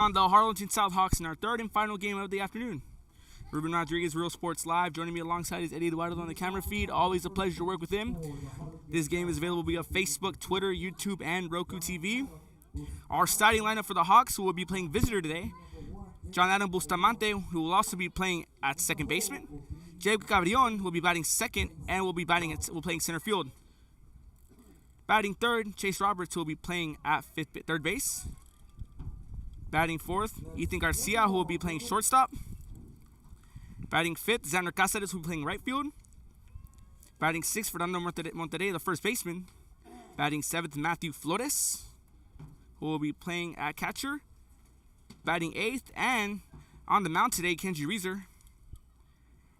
On the Harlingen South Hawks in our third and final game of the afternoon. Ruben Rodriguez, Real Sports Live. Joining me alongside is Eddie Eduardo on the camera feed. Always a pleasure to work with him. This game is available via Facebook, Twitter, YouTube, and Roku TV. Our starting lineup for the Hawks, who will be playing visitor today. John Adam Bustamante, who will also be playing at second baseman. Jacob Cabrillon will be batting second and will playing center field. Batting third, Chase Roberts, who will be playing at third base. Batting fourth, Ethan Garcia, who will be playing shortstop. Batting fifth, Xander Cáceres, who will be playing right field. Batting sixth, Fernando Monterrey, the first baseman. Batting seventh, Matthew Flores, who will be playing at catcher. Batting eighth, and on the mound today, Kenji Reeser.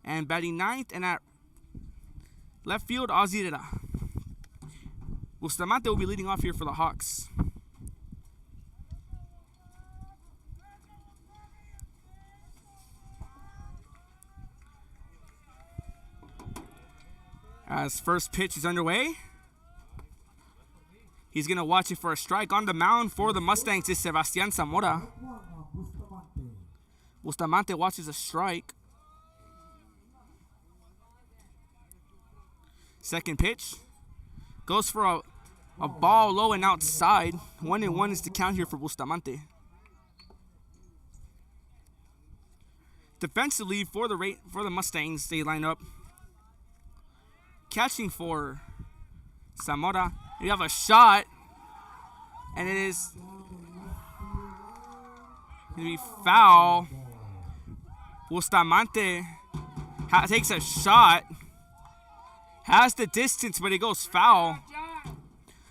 And batting ninth, and at left field, Ozzy Herrera. Bustamante will be leading off here for the Hawks. As first pitch is underway, he's going to watch it for a strike. On the mound for the Mustangs is Sebastián Zamora. Bustamante watches a strike. Second pitch goes for a ball low and outside. 1-1 is the count here for Bustamante. Defensively for the Mustangs, they line up. Catching for Zamora. We have a shot, and it is going to be foul. Bustamante takes a shot, has the distance, but it goes foul.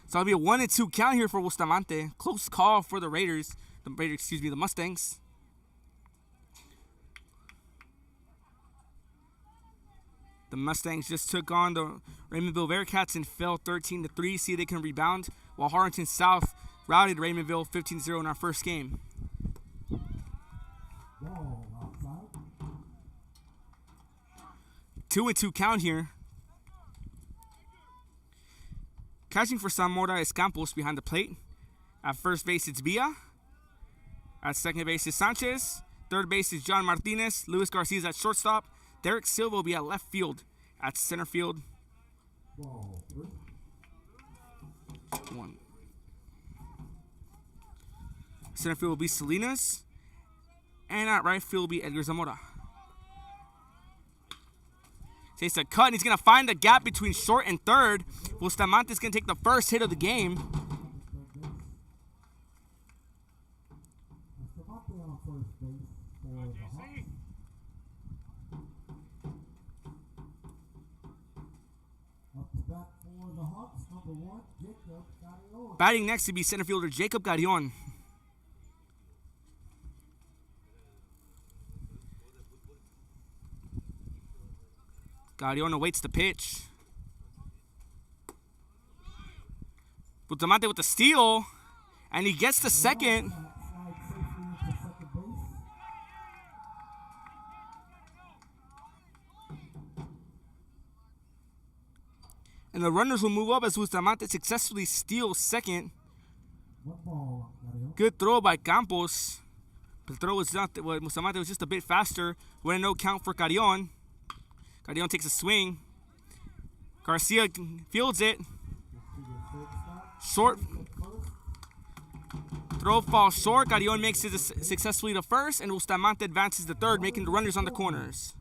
So it'll be a 1-2 count here for Bustamante. Close call for the the Mustangs. The Mustangs just took on the Raymondville Bearcats and fell 13-3. See if they can rebound. While Harlingen South routed Raymondville 15-0 in our first game. 2-2 count here. Catching for Zamora is Campos behind the plate. At first base, it's Villa. At second base is Sanchez. Third base is John Martinez. Luis Garcia is at shortstop. Derek Silva will be at left field. At center field, one. Center field will be Salinas. And at right field will be Edgar Zamora. Takes a cut, and he's going to find the gap between short and third. Bustamante is going to take the first hit of the game. Batting next to be center fielder Jacob Carrion. Carrion awaits the pitch. Bustamante with the steal, and he gets the second. And the runners will move up as Bustamante successfully steals second. Good throw by Campos. The throw was not. Bustamante was just a bit faster. 1-0 count for Carrion. Carrion takes a swing. Garcia fields it. Short. Throw falls short. Carrion makes it successfully to first, and Bustamante advances to third, making the runners on the corners.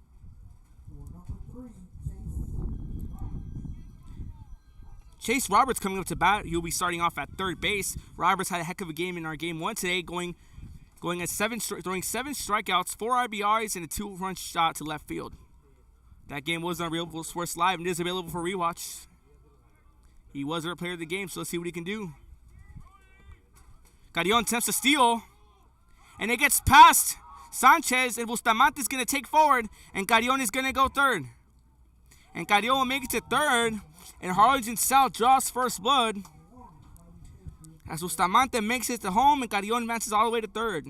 Chase Roberts coming up to bat. He'll be starting off at third base. Roberts had a heck of a game in our game one today, throwing 7 strikeouts, 4 RBIs, and a 2-run shot to left field. That game was on Real Sports Live and is available for rewatch. He was our player of the game, so let's see what he can do. Carrion attempts a steal, and it gets past Sanchez, and Bustamante is going to take forward, and Carrion is going to go third. And Carrion will make it to third, and Harlingen South draws first blood. As Bustamante makes it to home, and Carrion advances all the way to third.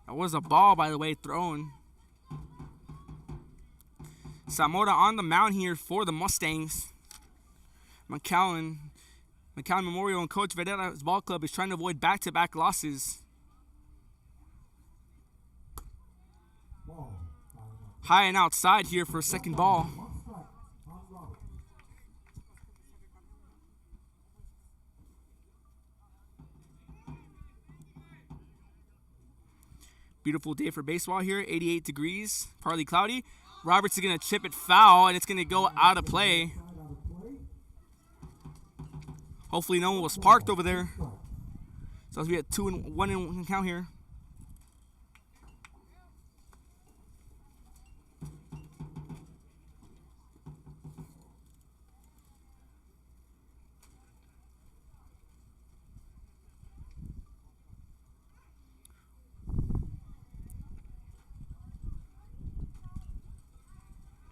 That was a ball, by the way, thrown. Zamora on the mound here for the Mustangs. McAllen Memorial and Coach Vedera's ball club is trying to avoid back-to-back losses. High and outside here for a second ball. Beautiful day for baseball here, 88 degrees, partly cloudy. Roberts is going to chip it foul, and it's going to go out of play. Hopefully no one was parked over there. So it's going to be a 2-1 count here.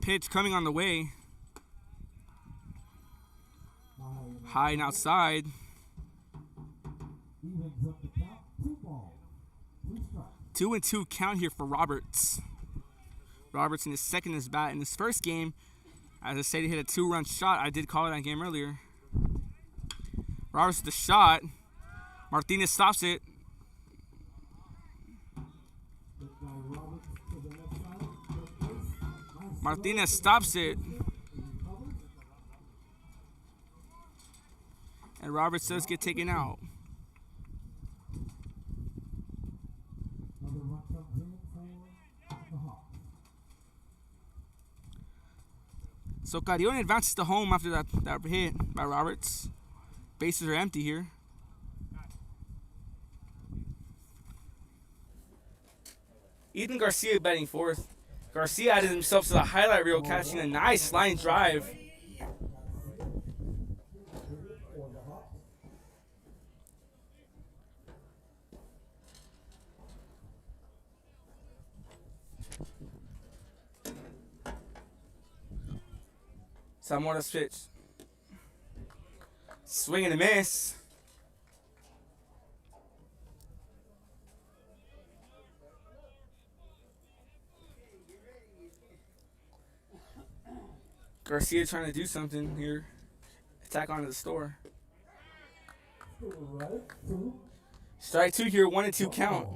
Pitch coming on the way. High and outside. 2-2 count here for Roberts. Roberts in his second at bat in his first game. As I said, he hit a 2-run shot. I did call it that game earlier. Roberts with the shot. Martinez stops it. Martinez stops it. And Roberts does get taken out. So Carrion advances to home after that hit by Roberts. Bases are empty here. Ethan Garcia batting fourth. Garcia added himself to the highlight reel, catching a nice line drive. Zamora's pitch. Swing and a miss. Garcia trying to do something here. Attack onto the store. Strike two here, 1-2 count.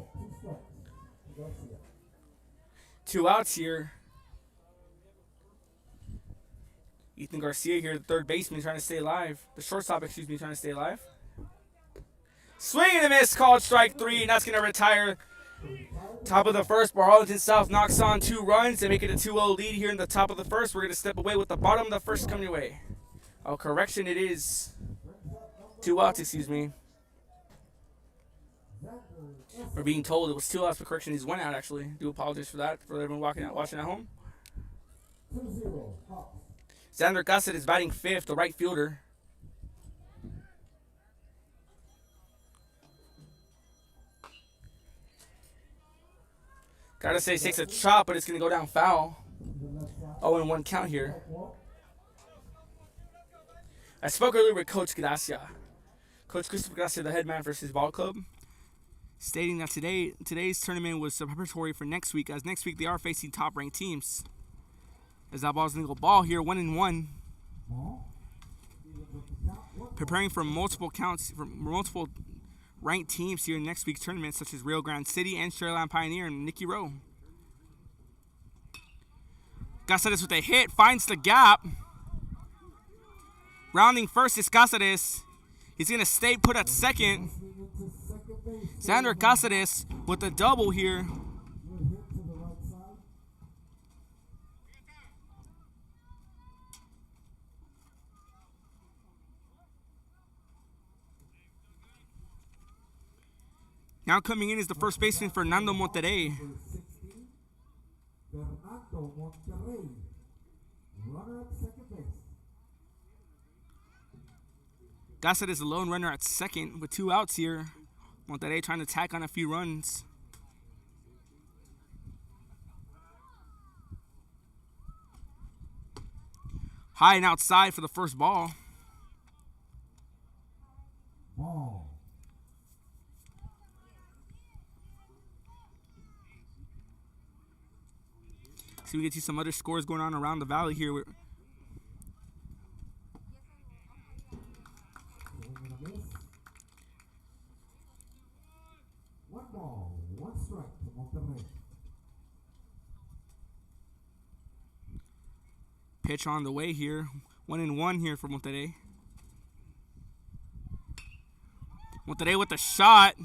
2 outs here. Ethan Garcia here, the third baseman, trying to stay alive. The shortstop, trying to stay alive. Swing and a miss, called strike 3, and that's going to retire. Top of the first, Harlingen South knocks on 2 runs and make it a 2-0 lead here in the top of the first. We're going to step away with the bottom of the first coming away. Oh, correction, it is 2 outs, We're being told it was 2 outs, but correction is 1 out, actually. Do apologize for that, for everyone watching at home. Xander Gossett is batting 5th, the right fielder. Gotta say, takes a chop, but it's going to go down foul. 0-1 count here. I spoke earlier with Coach Gracia. Coach Christopher Gracia, the head man for his ball club, stating that today's tournament was preparatory for next week, as next week they are facing top-ranked teams. As that ball's going to go ball here, 1-1. Preparing for multiple ranked teams here in next week's tournament, such as Rio Grande City and Sharyland Pioneer and Nicky Rowe. Cáceres with a hit, finds the gap. Rounding first is Cáceres. He's going to stay put at second. Xander Cáceres with a double here. Now coming in is the first baseman, Fernando Monterrey. Gossett is the lone runner at second with 2 outs here. Monterrey trying to tack on a few runs. High and outside for the first ball. See, we can see some other scores going on around the valley here. Pitch on the way here. 1-1 here for Monterrey. Monterrey with the shot.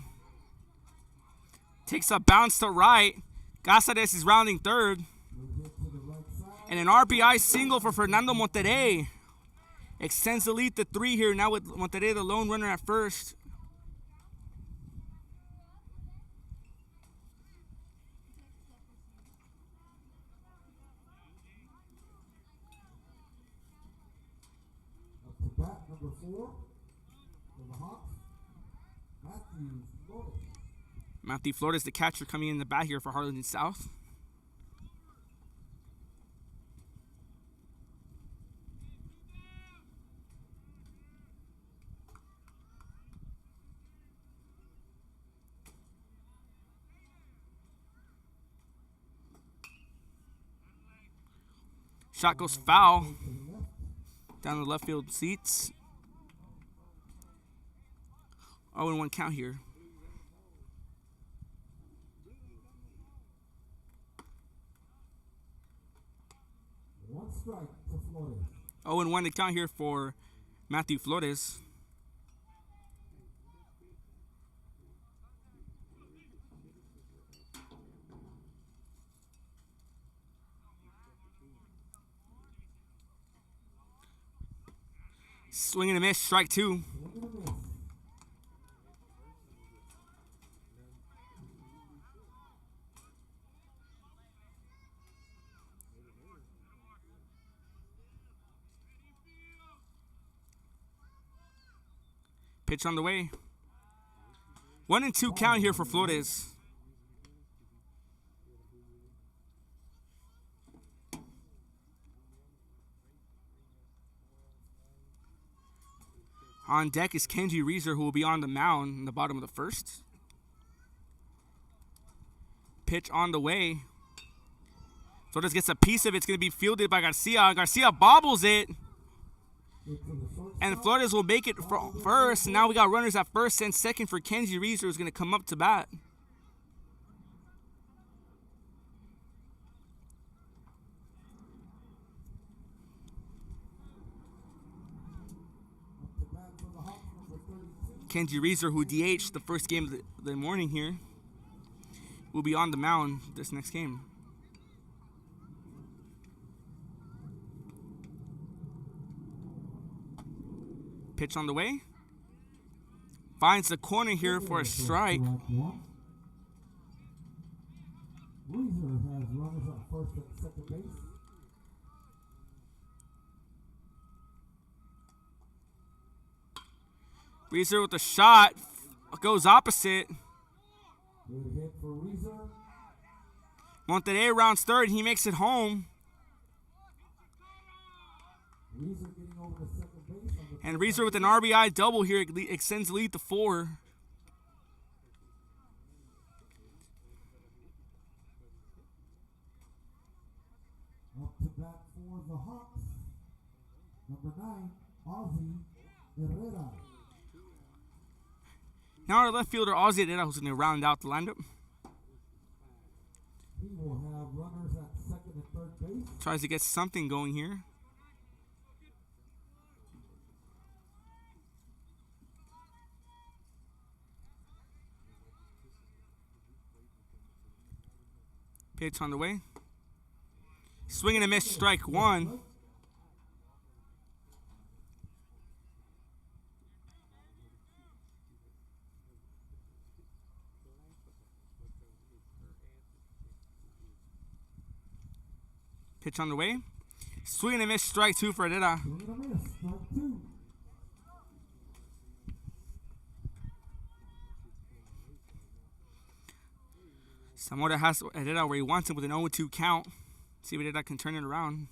Takes a bounce to right. Cáceres is rounding third. And an RBI single for Fernando Monterrey. Extends the lead to 3 here. Now with Monterrey the lone runner at first. Number 4 for the Hawks, Matthew Flores, the catcher, coming in the bat here for Harlingen South. Shot goes foul down the left field seats. 0-1 count here. One strike to Flores. 0-1 to count here for Matthew Flores. Swing and a miss, strike 2. Pitch on the way. 1-2 count here for Flores. On deck is Kenji Reeser, who will be on the mound in the bottom of the first. Pitch on the way. Flores gets a piece of it. It's going to be fielded by Garcia. Garcia bobbles it. And Flores will make it first. Now we got runners at first and second for Kenji Reeser, who's going to come up to bat. Kenji Reeser, who DH'd the first game of the morning here, will be on the mound this next game. Pitch on the way. Finds the corner here for a strike. Reeser has runners at first and second base. Reeser with a shot. Goes opposite. Good hit for Reeser. Monterrey rounds third. He makes it home. Reeser getting over to second base. And Reeser with an RBI double here extends the lead to 4. Up to bat for the Hawks. Number 9, Ozzy Herrera. Now our left fielder, Ozzy Herrera, who's going to round out the lineup. He will have runners at second and third base. Tries to get something going here. Pitch on the way. Swing and a miss, strike 1. Pitch on the way. Swing and a miss, strike 2 for Herrera. Swing and a miss, strike 2. Zamora has Herrera where he wants him with an 0-2 count. See if Herrera can turn it around.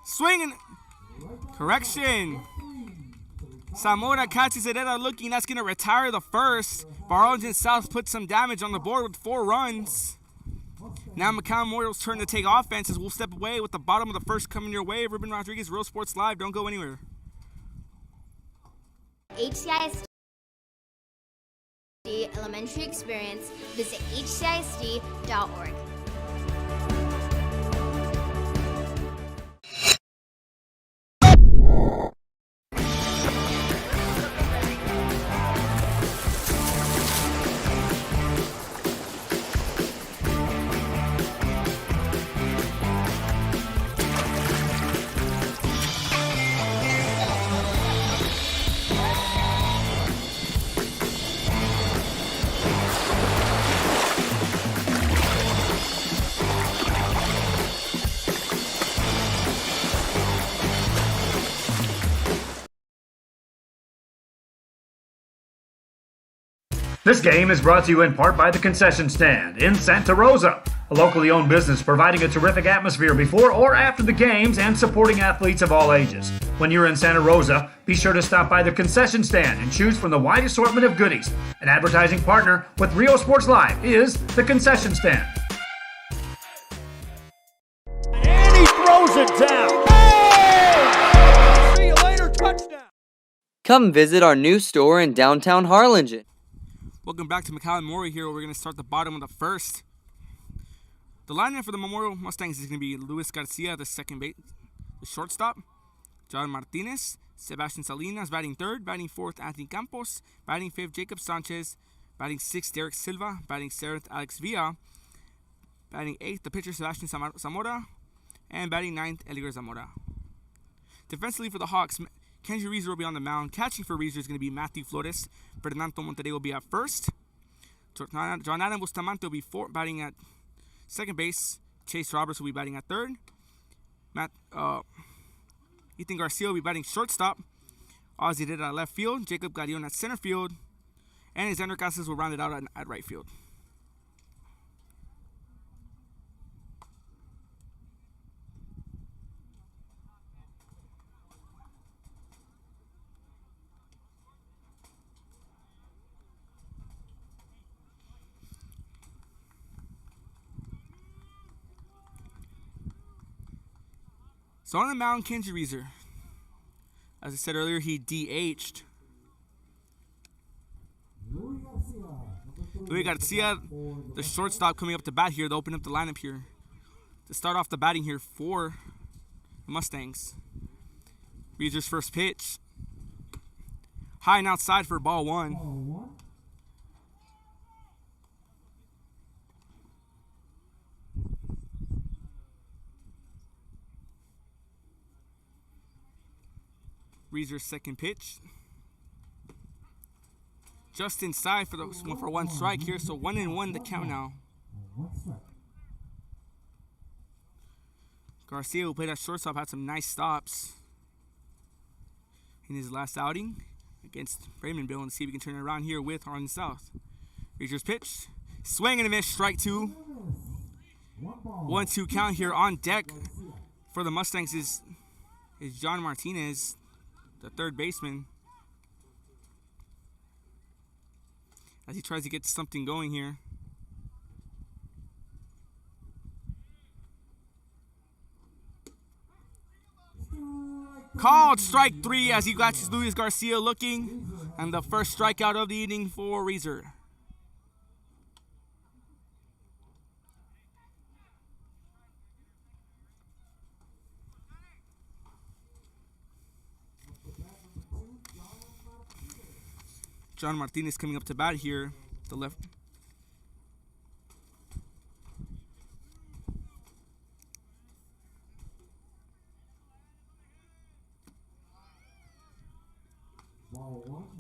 Swing and correction. Zamora catches Herrera looking. That's going to retire the first. Harlingen South puts some damage on the board with 4 runs. Now McAllen Memorial's turn to take offense as we'll step away with the bottom of the first coming your way. Ruben Rodriguez, Real Sports Live. Don't go anywhere. HCISD Elementary Experience, visit hcisd.org. This game is brought to you in part by the Concession Stand in Santa Rosa, a locally owned business providing a terrific atmosphere before or after the games and supporting athletes of all ages. When you're in Santa Rosa, be sure to stop by the Concession Stand and choose from the wide assortment of goodies. An advertising partner with Rio Sports Live is the Concession Stand. And he throws it down. Hey! See you later, touchdown. Come visit our new store in downtown Harlingen. Welcome back to McAllen Memorial here. We're going to start the bottom of the first. The lineup for the Memorial Mustangs is going to be Luis Garcia, the second base, the shortstop. John Martinez, Sebastian Salinas batting third, batting fourth Anthony Campos, batting fifth Jacob Sanchez, batting sixth Derek Silva, batting seventh Alex Villa, batting eighth the pitcher Sebastian Zamora, and batting ninth Eliger Zamora. Defensively for the Hawks, Kenji Reeser will be on the mound. Catching for Reeser is going to be Matthew Flores. Fernando Monterrey will be at first. John Adam Bustamante will be batting at second base. Chase Roberts will be batting at third. Ethan Garcia will be batting shortstop. Ozzy did at left field. Jacob Garion at center field. And Xander Casas will round it out at right field. So on the mound, Kenji Reeser. As I said earlier, he DH'd. Luis Garcia, the shortstop, coming up to bat here to open up the lineup here. To start off the batting here for the Mustangs. Reeser's first pitch. High and outside for ball one. Reeser's second pitch. Just inside for one strike here, so 1-1 the count now. Garcia, who played at shortstop, had some nice stops in his last outing against Raymondville, and see if we can turn it around here with Harlingen South. Reeser's pitch. Swing and a miss, strike two. 1-2 count here. On deck for the Mustangs is John Martinez, the third baseman, as he tries to get something going here. Called strike three as he catches Luis Garcia looking, and the first strikeout of the inning for Reeser. John Martinez coming up to bat here, the left.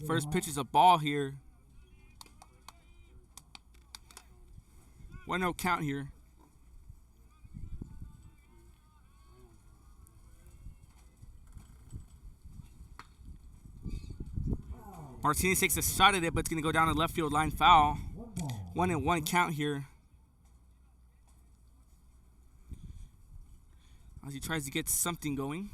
First pitch is a ball here. 1-0 count here. Martinez takes a shot at it, but it's going to go down the left field line foul. 1-1 count here. As he tries to get something going.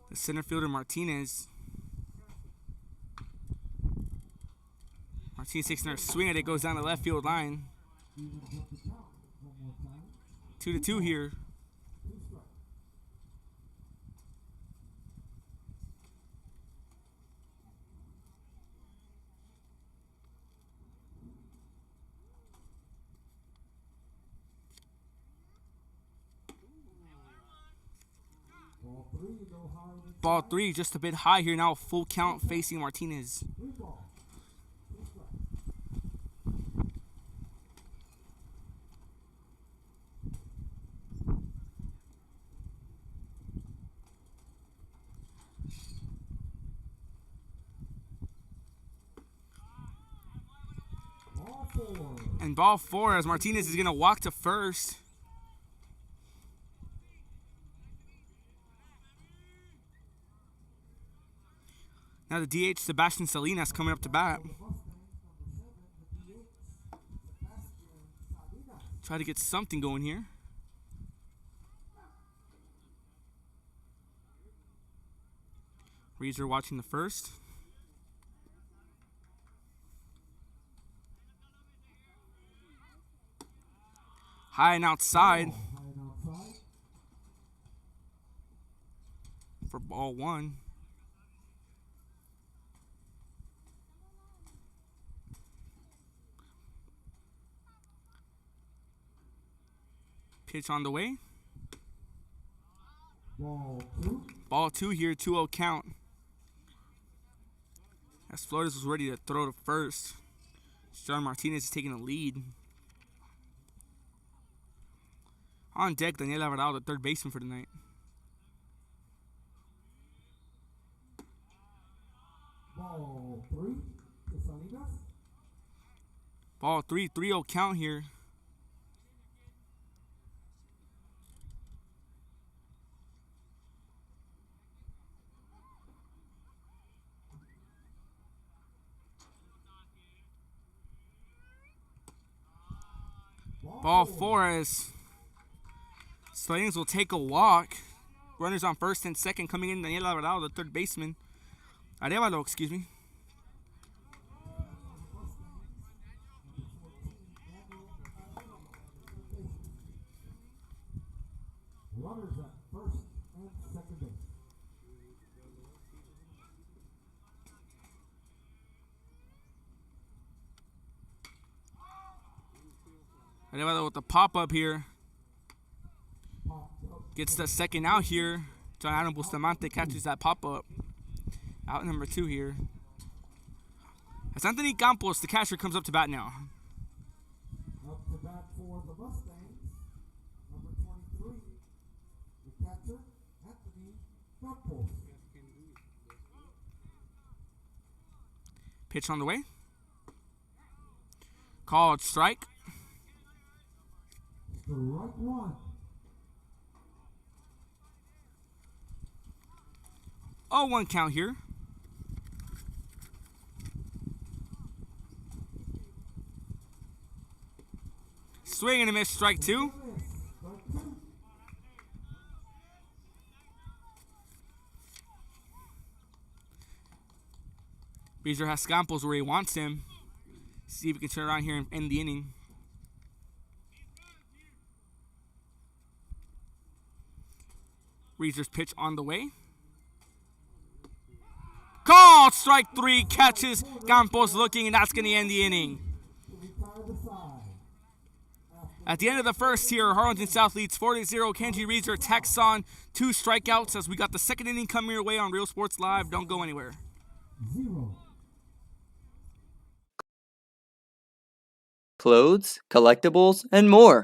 The center fielder, Martinez. Martinez takes another swing at it, goes down the left field line. 2-2 here. Ball 3 just a bit high here now. Full count facing Martinez. And ball 4 as Martinez is going to walk to first. Now the DH, Sebastian Salinas, coming up to bat. Try to get something going here. Reeser watching the first. High and outside. For ball 1. Pitch on the way. Ball 2 here, 2-0 count. As Flores was ready to throw to first. John Martinez is taking a lead. On deck, Daniel Alvarado, the third baseman for tonight. Ball 3 to Salinas. Ball 3, 3-0 count here. Ball 4 as Salinas will take a walk. Runners on first and second coming in. Daniel Alvarado, the third baseman. Arevalo, excuse me. Runners at first and second base. Arevalo with the pop-up here. Gets the second out here. John Adam Bustamante catches that pop-up. Out number 2 here. As Anthony Campos, the catcher, comes up to bat now. Up to bat for the Mustangs. Number 23, the catcher, Anthony Campos. Pitch on the way. Called strike. Strike 1. 0-1 count here. Swing and a miss, strike 2. Reeser has Campos where he wants him. See if he can turn around here and end the inning. Reeser's pitch on the way. Called strike 3, catches Campos looking, and that's going to end the inning. At the end of the first here, Harlingen South leads 4-0. Kenji Reeser tacks on 2 strikeouts as we got the second inning coming your way on Real Sports Live. Don't go anywhere. 0. Clothes, collectibles, and more.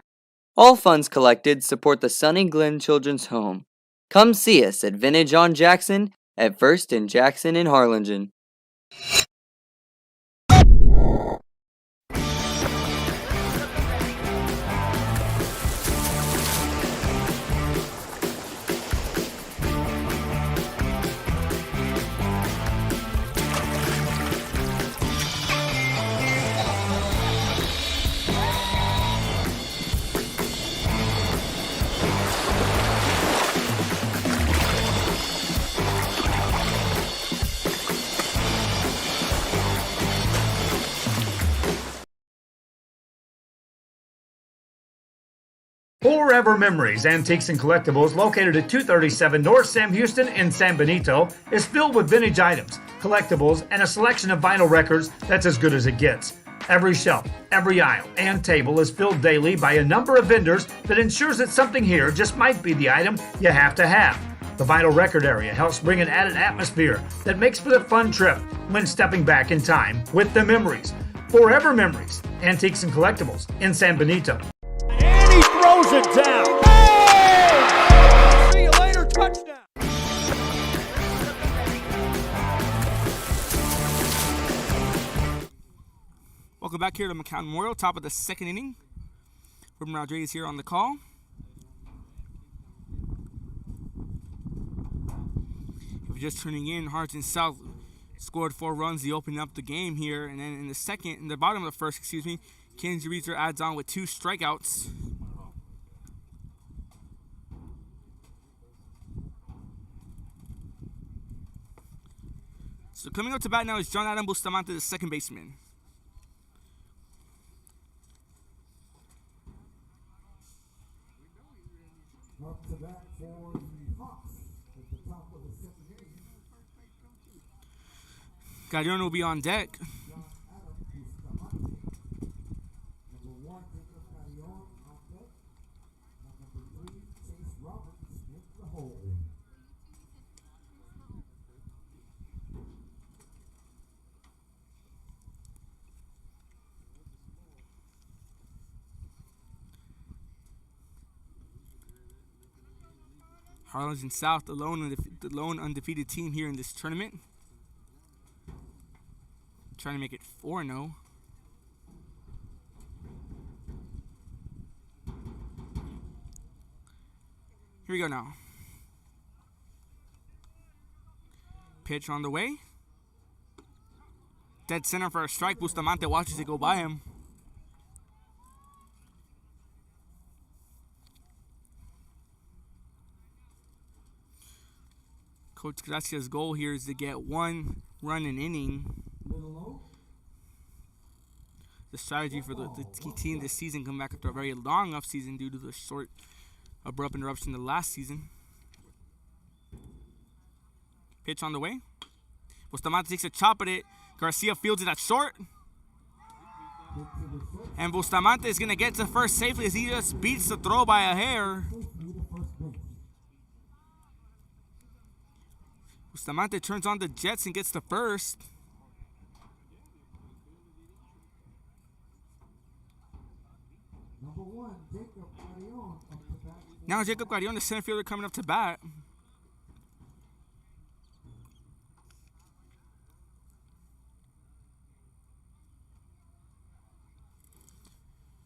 All funds collected support the Sunny Glen Children's Home. Come see us at Vintage on Jackson at First and Jackson in Harlingen. Forever Memories, Antiques and Collectibles, located at 237 North Sam Houston in San Benito, is filled with vintage items, collectibles, and a selection of vinyl records that's as good as it gets. Every shelf, every aisle, and table is filled daily by a number of vendors that ensures that something here just might be the item you have to have. The vinyl record area helps bring an added atmosphere that makes for the fun trip when stepping back in time with the memories. Forever Memories, Antiques and Collectibles in San Benito. And he throws it down. Oh! See you later, touchdown. Welcome back here to McAllen Memorial, top of the second inning. Ruben Rodriguez here on the call. If you're just tuning in, Harlingen South scored 4 runs to open up the game here, and then in the bottom of the first, Kenzie Reeser adds on with 2 strikeouts. So coming up to bat now is John Adam Bustamante, the second baseman. Up to bat for the Hawks at the top of the second inning. Gadion will be on deck. John Adam Bustamante. Number 1, Jacob Gadion on deck. And number 3, Chase Roberts in the hole. Harlingen South, the lone undefeated team here in this tournament. Trying to make it 4-0. Here we go now. Pitch on the way. Dead center for a strike. Bustamante watches it go by him. Coach Gracia's goal here is to get 1 run an inning. The strategy for the team this season come back after a very long off season due to the short, abrupt interruption of the last season. Pitch on the way. Bustamante takes a chop at it. Garcia fields it at short. And Bustamante is going to get to first safely as he just beats the throw by a hair. Bustamante turns on the Jets and gets to first. Number 1, Jacob Gadion up to bat. Now Jacob Gadion, the center fielder, coming up to bat.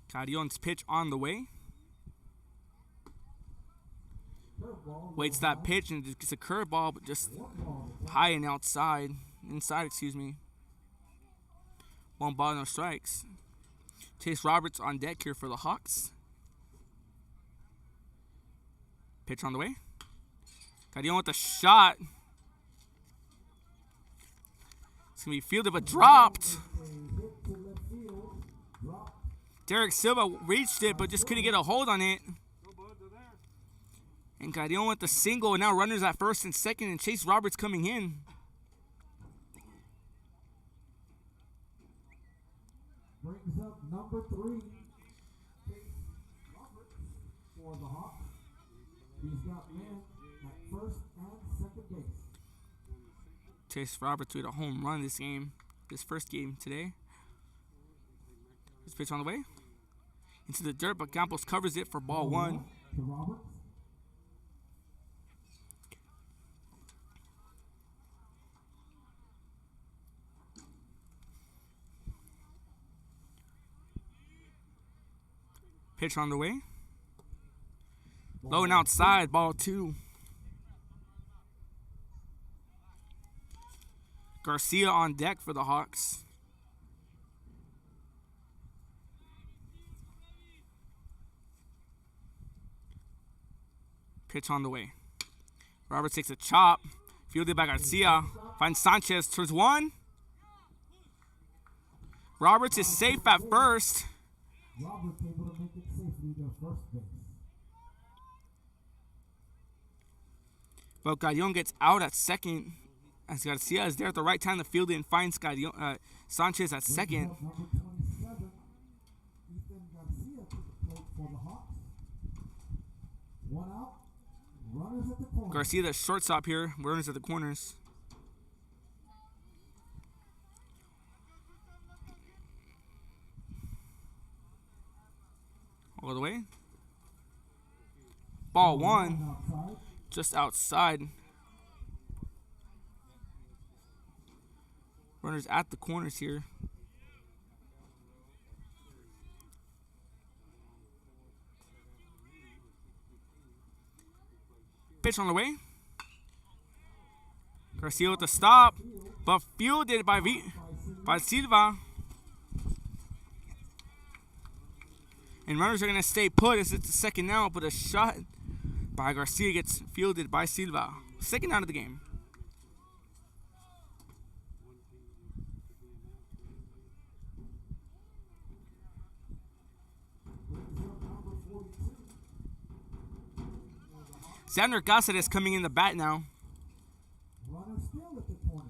Gadion's pitch on the way. Waits that pitch and it's a curveball, but just high and inside. 1 ball, no strikes. Chase Roberts on deck here for the Hawks. Pitch on the way. Gadion with a shot. It's going to be fielded but dropped. Derek Silva reached it but just couldn't get a hold on it. And Gadion with the single, and now runners at first and second, and Chase Roberts coming in. Brings up number 3, Chase Roberts for the Hawks. He's got men at first and second base. Chase Roberts with a home run this game, this first game today. His pitch on the way. Into the dirt, but Campos covers it for ball 1. To Roberts. Pitch on the way. Low and outside, ball 2. Garcia on deck for the Hawks. Pitch on the way. Roberts takes a chop. Fielded by Garcia. Finds Sanchez. Towards 1. Roberts is safe at first. Roberts able to make it safely to first base. But Gallon gets out at second as Garcia is there at the right time to field it and finds Sanchez at second. Number 27, Ethan Garcia to the plate for the Hawks. One out. Runners at the corner. Garcia, the shortstop here. Runners at the corners. All the way. Ball one. Outside. Just outside. Runners at the corners here. Pitch on the way. Garcia with the stop, but fielded by Silva. And runners are going to stay put as it's the second out, but a shot by Garcia gets fielded by Silva. Second out of the game. Xander Cáceres coming in the bat now. Runner still at the corner.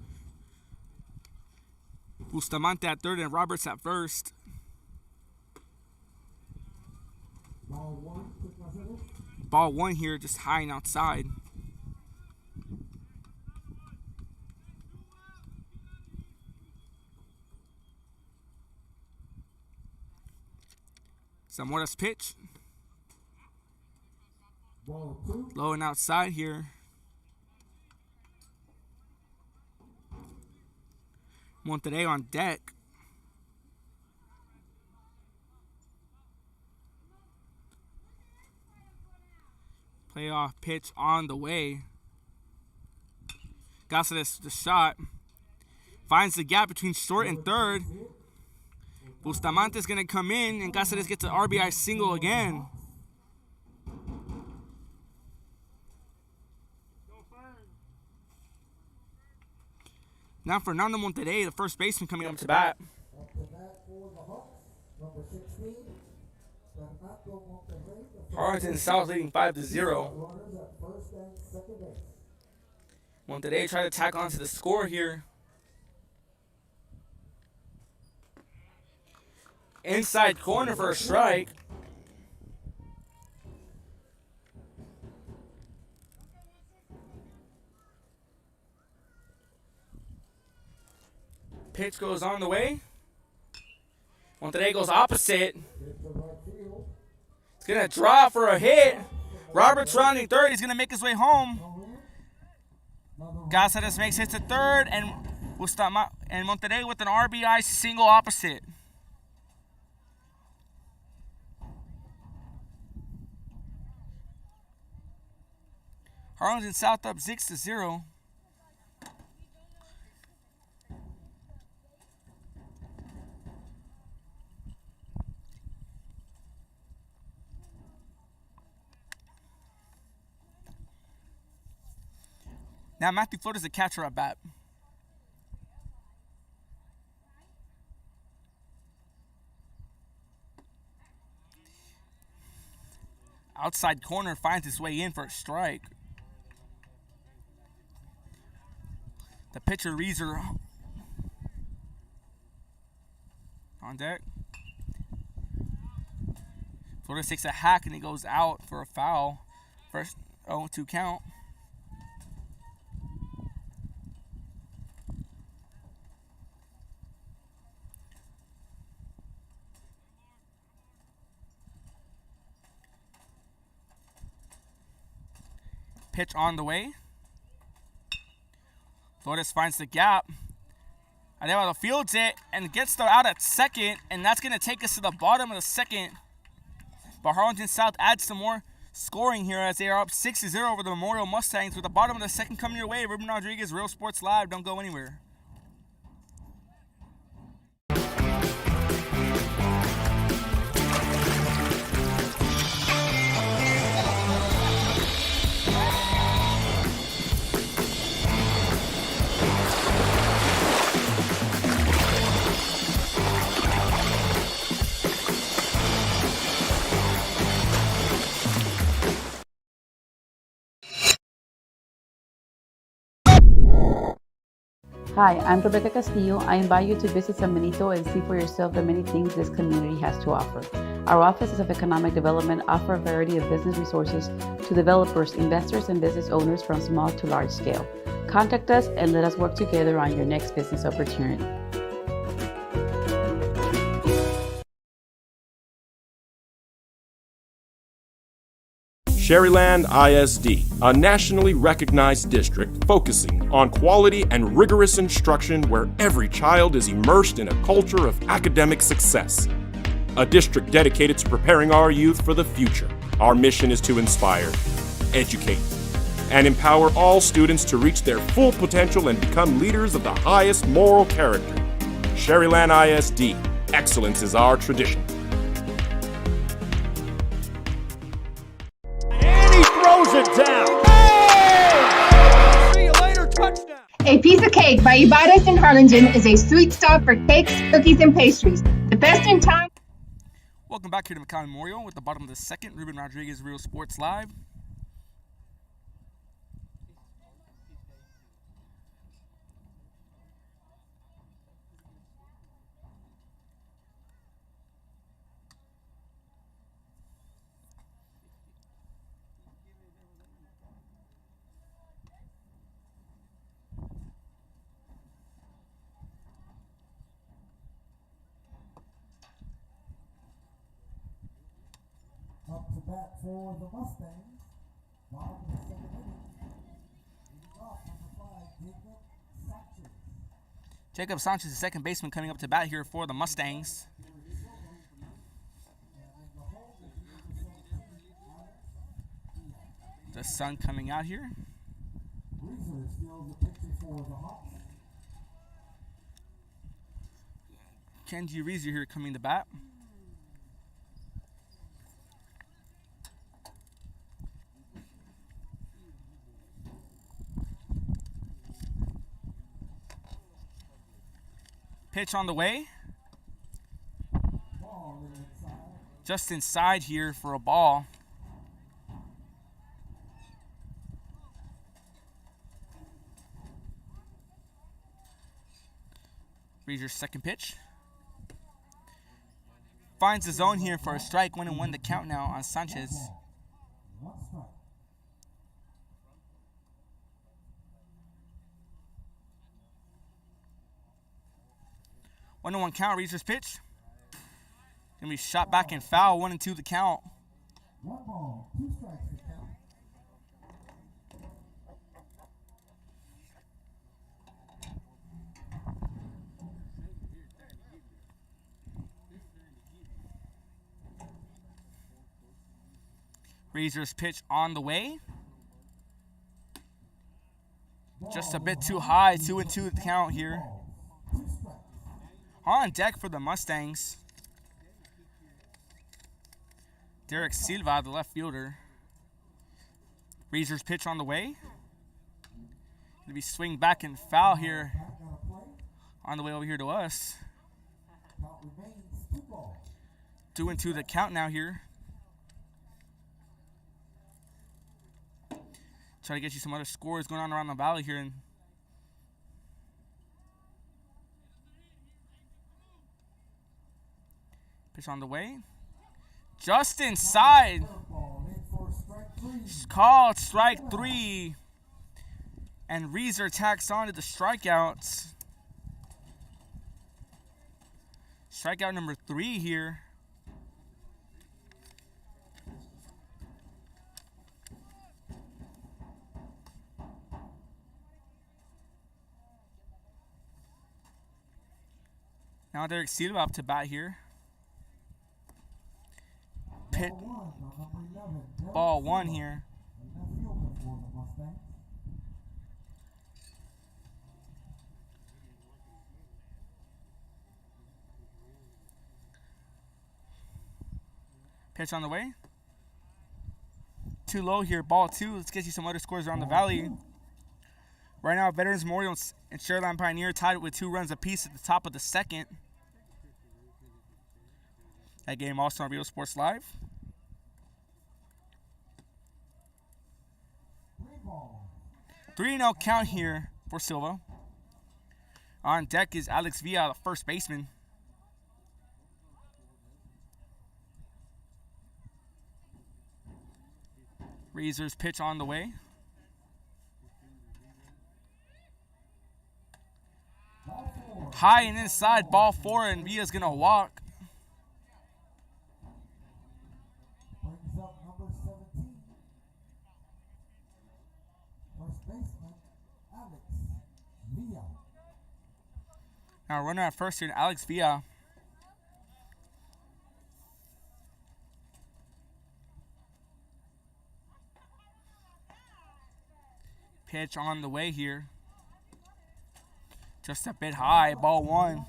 Bustamante at third and Roberts at first. Ball one to Cáceres. Ball one here, just high and outside. Zamora's pitch. Ball two. Low and outside here. Monterrey on deck. Playoff pitch on the way. Cáceres the shot. Finds the gap between short and third. Bustamante's going to come in, and Cáceres gets an RBI single again. Now Fernando Monterrey, the first baseman, coming up to bat. Up to bat for the Hawks. Number 16. Fernando Monterrey. Harlingen South leading 5-0. Runners at first and second base. Monterrey try to tack onto the score here. Inside corner for a strike. Pitch goes on the way. Monterrey goes opposite. It's going to draw for a hit. Roberts rounding third. He's going to make his way home. Cáceres makes it to third, and Monterrey with an RBI single opposite. Harlingen South up 6-0. Now Matthew Flores, the catcher at bat. Outside corner finds his way in for a strike. The pitcher, Reeser, on deck. Flores takes a hack and he goes out for a foul. First 0-2 count. Pitch on the way. Flores finds the gap. Arevalo fields it and gets the out at second, and that's going to take us to the bottom of the second. But Harlingen South adds some more scoring here as they are up 6-0 over the Memorial Mustangs with the bottom of the second coming your way. Ruben Rodriguez, Real Sports Live. Don't go anywhere. Hi, I'm Rebecca Castillo. I invite you to visit San Benito and see for yourself the many things this community has to offer. Our offices of economic development offer a variety of business resources to developers, investors, and business owners from small to large scale. Contact us and let us work together on your next business opportunity. Sherryland ISD, a nationally recognized district focusing on quality and rigorous instruction where every child is immersed in a culture of academic success. A district dedicated to preparing our youth for the future. Our mission is to inspire, educate, and empower all students to reach their full potential and become leaders of the highest moral character. Sherryland ISD, excellence is our tradition. Throws it down. Hey! See you later, touchdown. A Piece of Cake by Ibadas in Harlingen is a sweet stop for cakes, cookies, and pastries. The best in town. Welcome back here to McAllen Memorial with the bottom of the second. Ruben Rodriguez, Real Sports Live. Up to bat for the Mustangs. Bottom of the second inning. Leading off number 5, Jacob Sanchez. Jacob Sanchez, the second baseman, coming up to bat here for the Mustangs. The sun coming out here. Reeser steals the pitcher for the Hawks. Kenji Reeser here coming to bat. Pitch on the way. Just inside here for a ball. Reeser's second pitch. Finds the zone here for a strike. 1-1 the count now on Sanchez. 1-1 count, Reeser's pitch. Gonna be shot back and foul, 1-2 the count. 1 ball, 2 strikes to count. Reeser's pitch on the way. Just a bit too high, 2-2 the count here. On deck for the Mustangs. Derek Silva, the left fielder. Reeser's pitch on the way. Gonna be swing back and foul here. On the way over here to us. 2-2 the count now here. Try to get you some other scores going on around the valley here. And pitch on the way. Just inside. Called strike 3. And Reeser tacks on to the strikeouts. Strikeout number 3 here. Now Derek Silva up to bat here. Pit. Ball 1 here. Pitch on the way. Too low here, ball 2. Let's get you some other scores around the valley. Right now, Veterans Memorial and Sherryland Pioneer tied with 2 runs apiece at the top of the second. That game also on Real Sports Live. 3-0 count here for Silva. On deck is Alex Villa, the first baseman. Razor's pitch on the way. High and inside, ball 4, and Villa's gonna walk. Brings up number 17. First baseman, Alex Villa. Now runner at first here, Alex Villa. Pitch on the way here. Just a bit high, ball 1.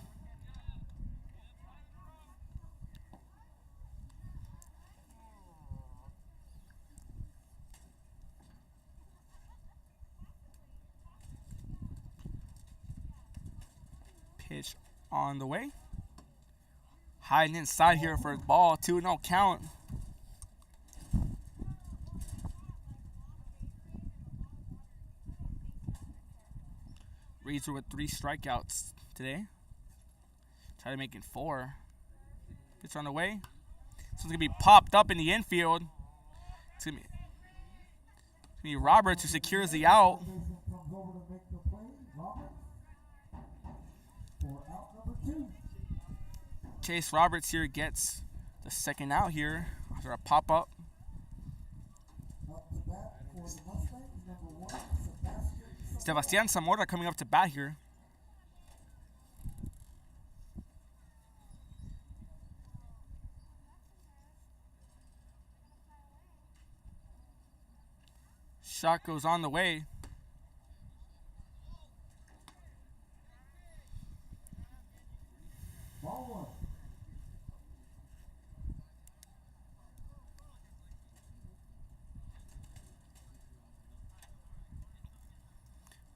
Pitch on the way. High and inside here for the ball. 2-0 count. Razor with 3 strikeouts today. Try to make it 4. Pitch on the way. This one's going to be popped up in the infield. It's going to be Roberts who secures the out. Comes over to make the play. Roberts for out number 2. Chase Roberts here gets the second out here after a pop-up. Up to bat for the Mustangs, number 1, Sebastian Zamora coming up to bat here. Shot goes on the way. Ball 1.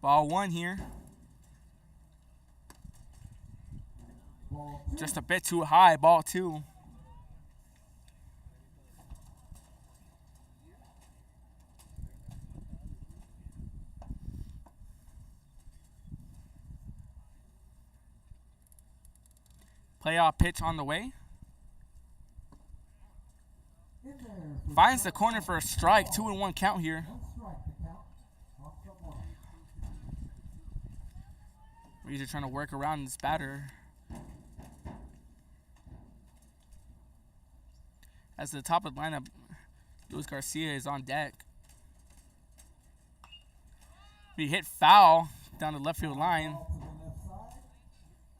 Ball 1 here. Ball 2. Just a bit too high. Ball 2. Playoff pitch on the way. In there for Finds the corner for a strike. 2-1 count here. 1 strike to count. Off the mark. Razor trying to work around this batter. As the top of the lineup, Luis Garcia is on deck. He hit foul down the left field line. Ball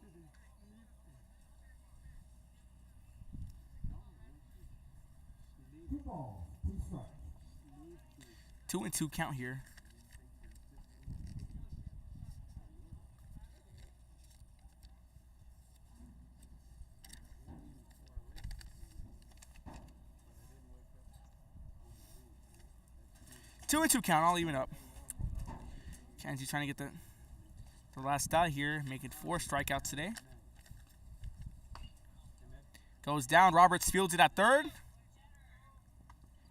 to the left side. 2 balls, 2 strikes. 2-2 count here. Two and 2 count. I'll even up. Kenzie trying to get the last out here, making 4 strikeouts today. Goes down. Roberts fields it at third.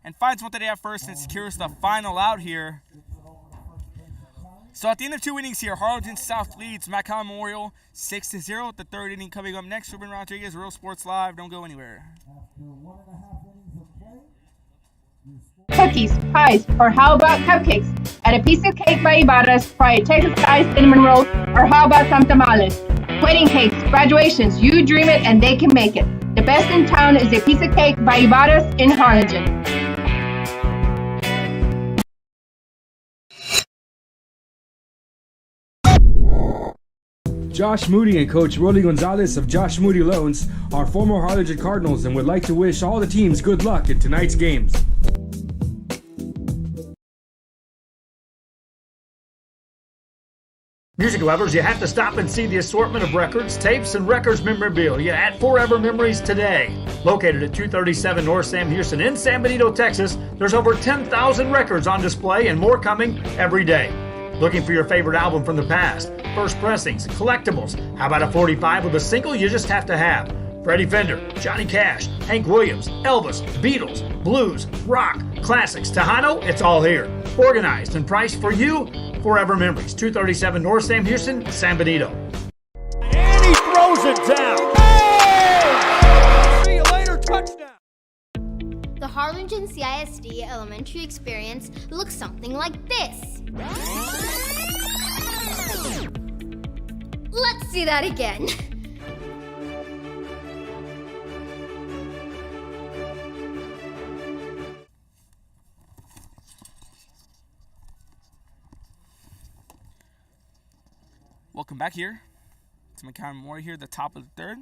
And finds one today at first and secures the final out here. So at the end of 2 innings here, Harlingen South leads McAllen Memorial 6-0. The 3rd inning coming up next. Ruben Rodriguez, Real Sports Live. Don't go anywhere. After 1.5 innings of play, Cookies, pies, or how about cupcakes? At a piece of cake by Ibarra's, try a Texas-style cinnamon roll, or how about some tamales? Wedding cakes, graduations, you dream it and they can make it. The best in town is a piece of cake by Ibarra's in Harlingen. Josh Moody and Coach Rolly Gonzalez of Josh Moody Loans are former Harlingen Cardinals and would like to wish all the teams good luck in tonight's games. Music lovers, you have to stop and see the assortment of records, tapes, and records memorabilia at Forever Memories today. Located at 237 North Sam Houston in San Benito, Texas, there's over 10,000 records on display and more coming every day. Looking for your favorite album from the past, first pressings, collectibles? How about a 45 with a single you just have to have? Freddie Fender, Johnny Cash, Hank Williams, Elvis, Beatles, blues, rock, classics, Tejano, it's all here. Organized and priced for you, Forever Memories, 237 North Sam Houston, San Benito. throws it down. Hey! See you later, touchdown. The Harlingen CISD elementary experience looks something like this. Let's see that again. Welcome back here to McAllen Memorial here, the top of the third.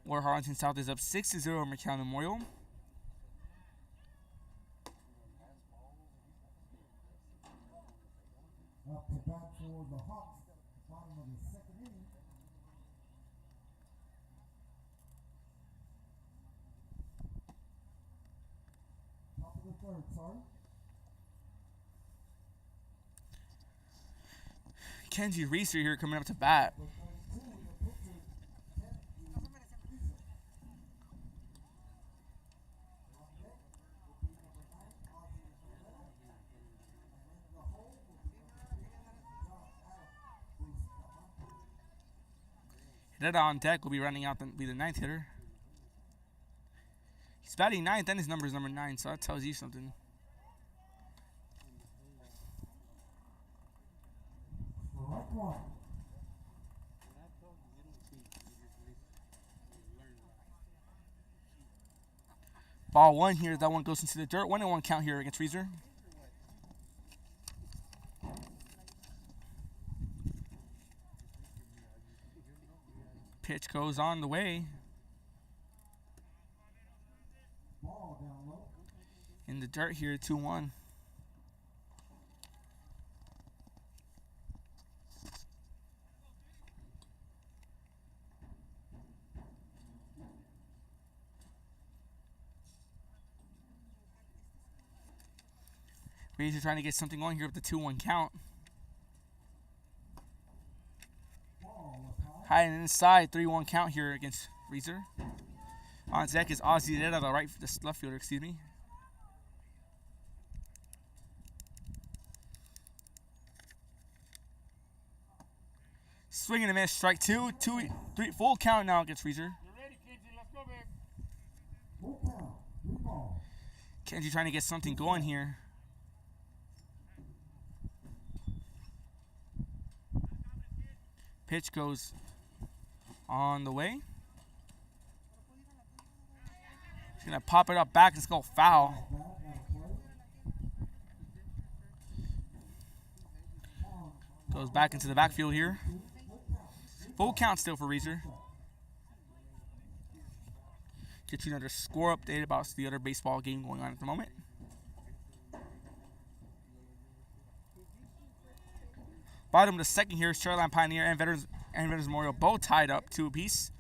Where Harlingen South is up 6-0 over McAllen Memorial. Up to bat for the Hawks, bottom of the second inning. Top of the third, sorry. Kenji Reeser here coming up to bat. Hitter on deck will be running out, be the ninth hitter. He's batting ninth, and his number is number 9, so that tells you something. Ball 1 here, that one goes into the dirt. 1-1 count here against Reeser. Pitch goes on the way. In the dirt here, 2-1. Reeser trying to get something going here with the 2-1 count. High and inside, 3-1 count here against Reeser. On deck is Ozzy Herrera, the left fielder, excuse me. Swing and a miss, strike 2, 3, full count now against Reeser. Kenji trying to get something going here. Pitch goes on the way. He's going to pop it up back. Let's go foul. Goes back into the backfield here. Full count still for Reeser. Get you another score update about the other baseball game going on at the moment. Bottom of the second here is Shoreline Pioneer and Veterans Memorial both tied up 2 apiece.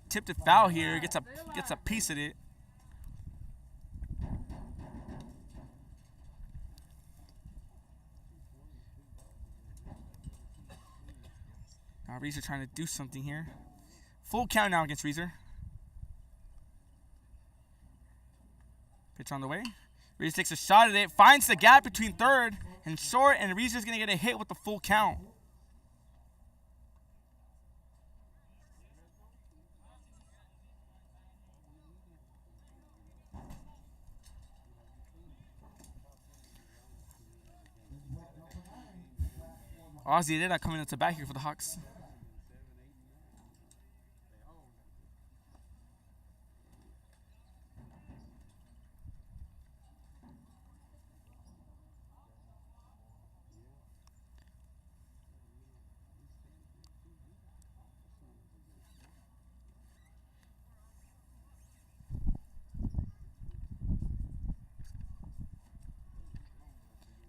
Tipped it foul here, gets a piece of it. Now Reeser trying to do something here. Full count now against Reeser. Pitch on the way. Reeser takes a shot at it, finds the gap between third and short, and Reeser's going to get a hit with the full count. Ozzy Herrera coming into bat here for the Hawks.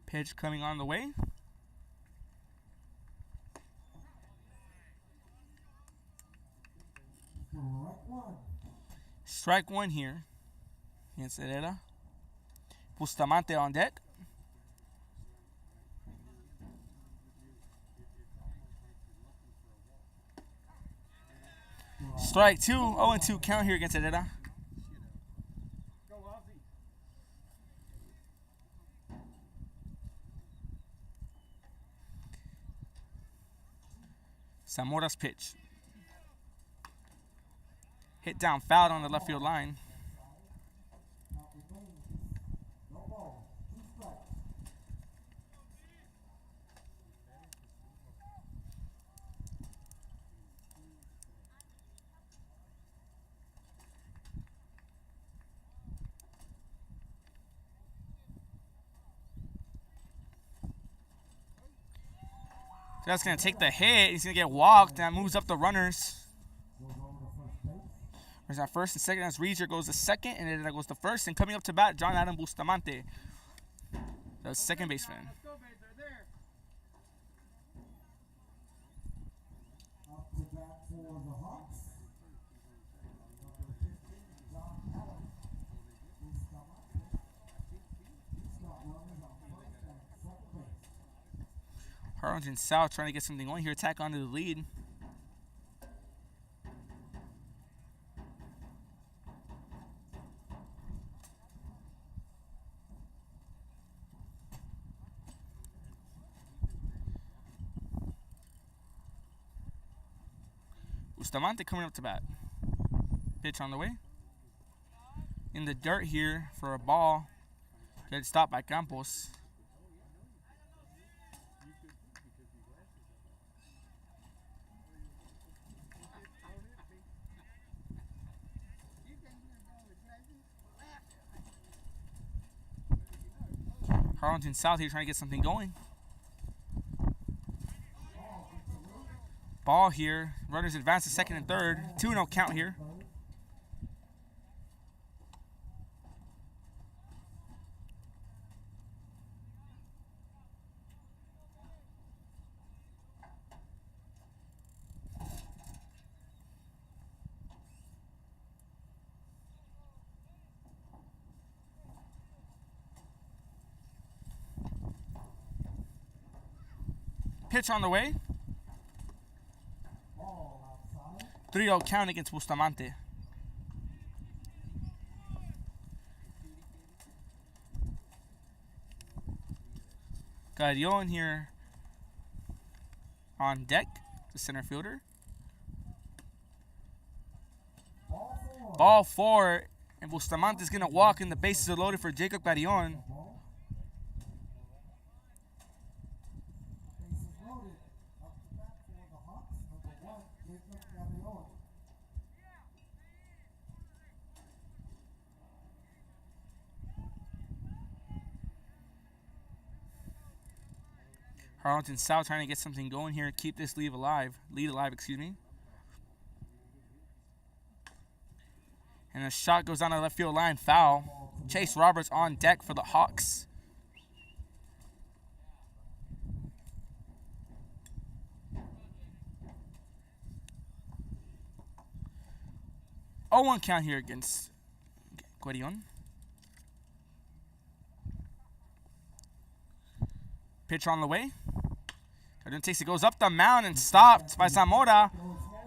Pitch coming on the way. Strike 1 here against Herrera. Bustamante on deck. Strike 2, 0-2 count here against Herrera. Zamora's pitch. Hit down, fouled on the left field line. That's going to take the hit. He's going to get walked. That moves up the runners. There's that first and second. As Reacher goes to second, and then that goes to first. And coming up to bat, John Adam Bustamante, the second baseman. Up to bat for the Hawks. Number 15, John Allen. He's got runners on first and second base. Harlingen South trying to get something going here. Tack onto the lead. Bustamante coming up to bat. Pitch on the way. In the dirt here for a ball. Good stop by Campos. Harlingen South here trying to get something going. Ball here. Runners advance to second and third. 2-0 count here. Pitch on the way. 3-0 count against Bustamante. Carrion here on deck, the center fielder. Ball four, and Bustamante is going to walk, and the bases are loaded for Jacob Carrion. Harlingen South trying to get something going here and keep this lead alive. And a shot goes down the left field line, foul. Chase Roberts on deck for the Hawks. Oh, 1 count here against Carrion. Pitch on the way. Carrion takes it, goes up the mound and stopped by Zamora.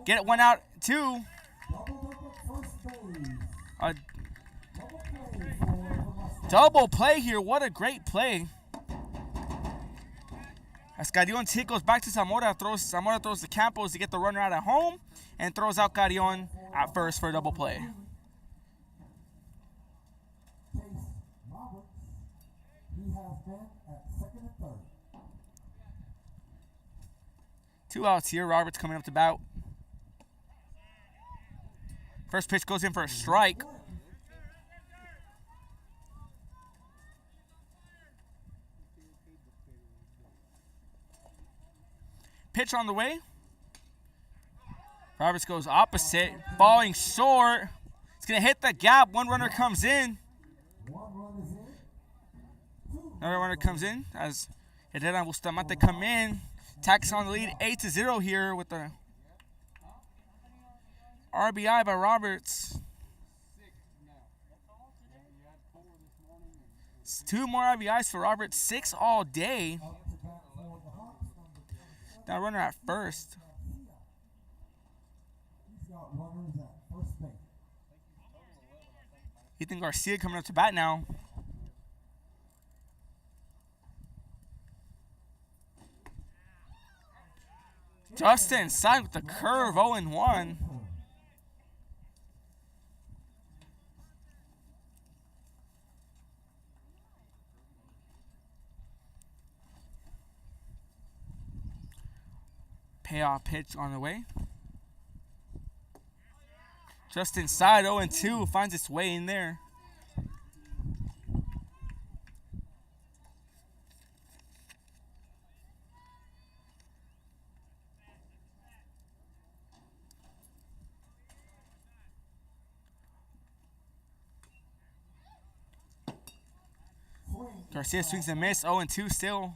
Get it 1 out, 2. A double play here. What a great play. As Carrion's hit goes back to Zamora. Zamora throws to Campos to get the runner out at home and throws out Carrion at first for a double play. Chase Roberts, he has been at second and third. 2 outs here. Roberts coming up to bat. First pitch goes in for a strike. Pitch on the way. Roberts goes opposite, falling short. It's going to hit the gap. 1 runner comes in. Another runner comes in as Herrera and Bustamante come in. Tacks on the lead 8-0 here with the RBI by Roberts. 2 more RBIs for Roberts. 6 all day. That runner at first. Ethan Garcia coming up to bat now. Just inside with the curve, 0-1. Payoff pitch on the way. Just inside, 0-2, finds its way in there. Garcia swings and miss, 0-2 still.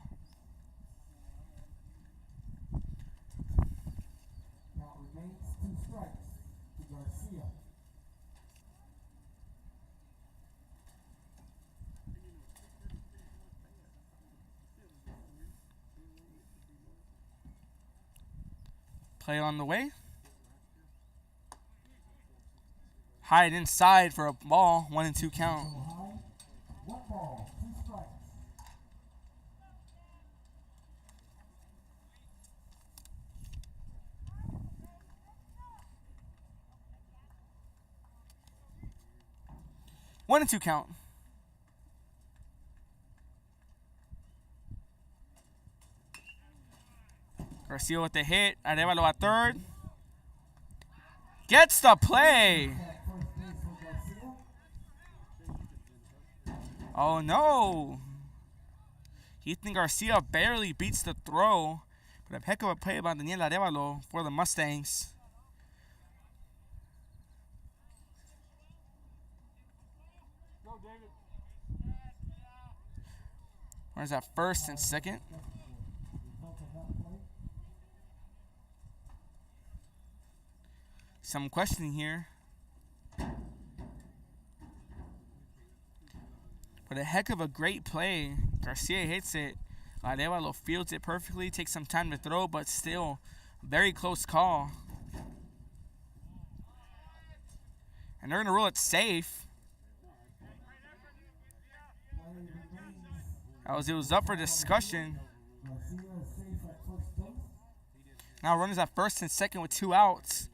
Now remains 2 strikes to Garcia. Play on the way. Hide inside for a ball, 1-2 count. 1 ball, 2 strikes. One and two count. Garcia with the hit. Arevalo at third. Gets the play. Oh no. Ethan Garcia barely beats the throw. But a heck of a play by Daniel Arevalo for the Mustangs. Where's that first and second? Some questioning here. But a heck of a great play. Garcia hits it. Arevalo fields it perfectly. Takes some time to throw, but still very close call. And they're going to rule it safe. It was up for discussion. Now runners at first and second with 2 outs.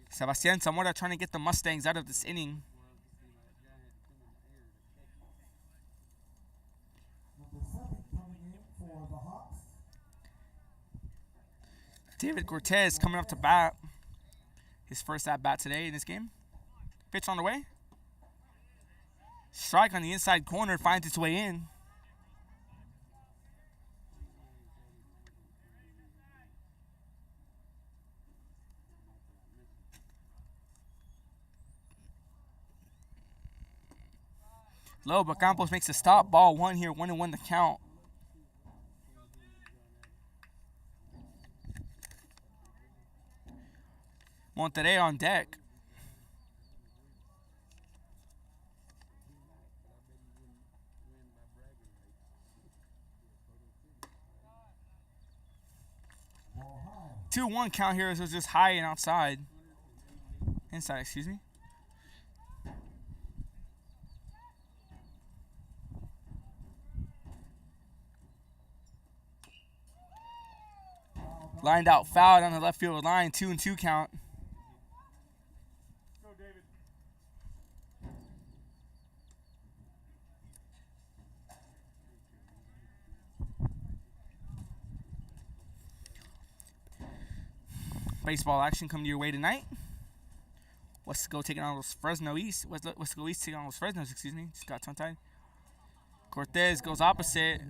Sebastian Zamora trying to get the Mustangs out of this inning. David Cortez coming up to bat. His first at bat today in this game. Pitch on the way. Strike on the inside corner, finds its way in. Low, but Campos makes a stop. Ball 1 here, 1-1 the count. Monterrey on deck. Ball high. 2-1 count here, so it's just high and outside. Inside, excuse me. Lined out foul down the left field line, 2-2 count. Baseball action coming your way tonight. Wesco taking on those Fresno East. Wesco East taking on those Fresnos, excuse me. Just got tongue-tied. Cortez goes opposite.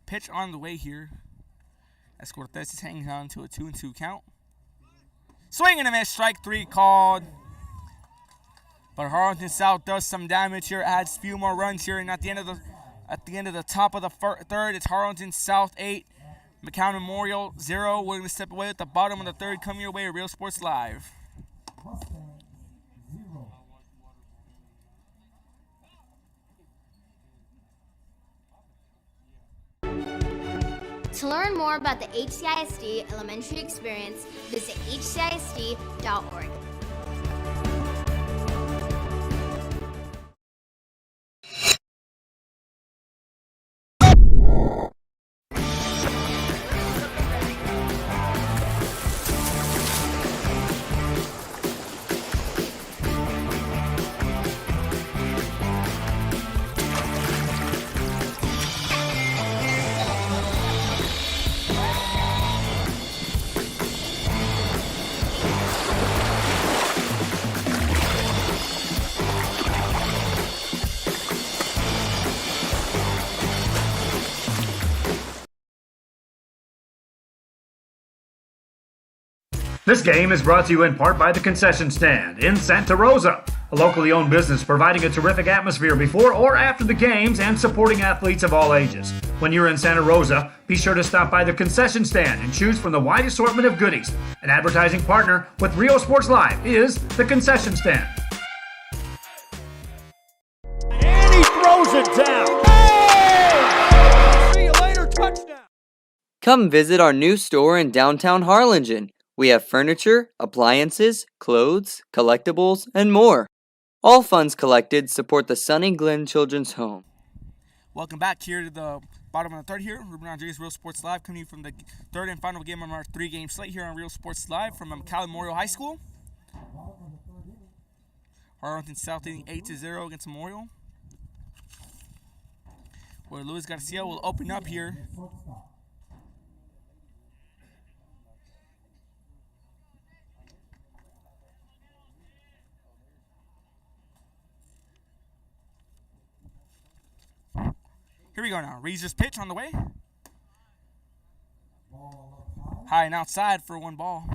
Pitch on the way here as Cortez is hanging on to a 2-2 count. Swing and a miss, strike 3 called. But Harlingen South does some damage here, adds a few more runs here, and at the end of the top of the third, it's Harlingen South 8, McAllen Memorial 0. We're gonna step away at the bottom of the third. Coming your way, Real Sports Live. To learn more about the HCISD elementary experience, visit hcisd.org. This game is brought to you in part by the Concession Stand in Santa Rosa, a locally owned business providing a terrific atmosphere before or after the games and supporting athletes of all ages. When you're in Santa Rosa, be sure to stop by the Concession Stand and choose from the wide assortment of goodies. An advertising partner with Rio Sports Live is the Concession Stand. And he throws it down. Oh! See you later, touchdown. Come visit our new store in downtown Harlingen. We have furniture, appliances, clothes, collectibles, and more. All funds collected support the Sunny Glen Children's Home. Welcome back here to the bottom of the third here. Ruben Rodriguez, Real Sports Live, coming from the third and final game of our three-game slate here on Real Sports Live from McAllen Memorial High School. Harlingen South leading 8-0 against Memorial. Where Luis Garcia will open up here. Here we go now. Reese's pitch on the way. High and outside for one ball.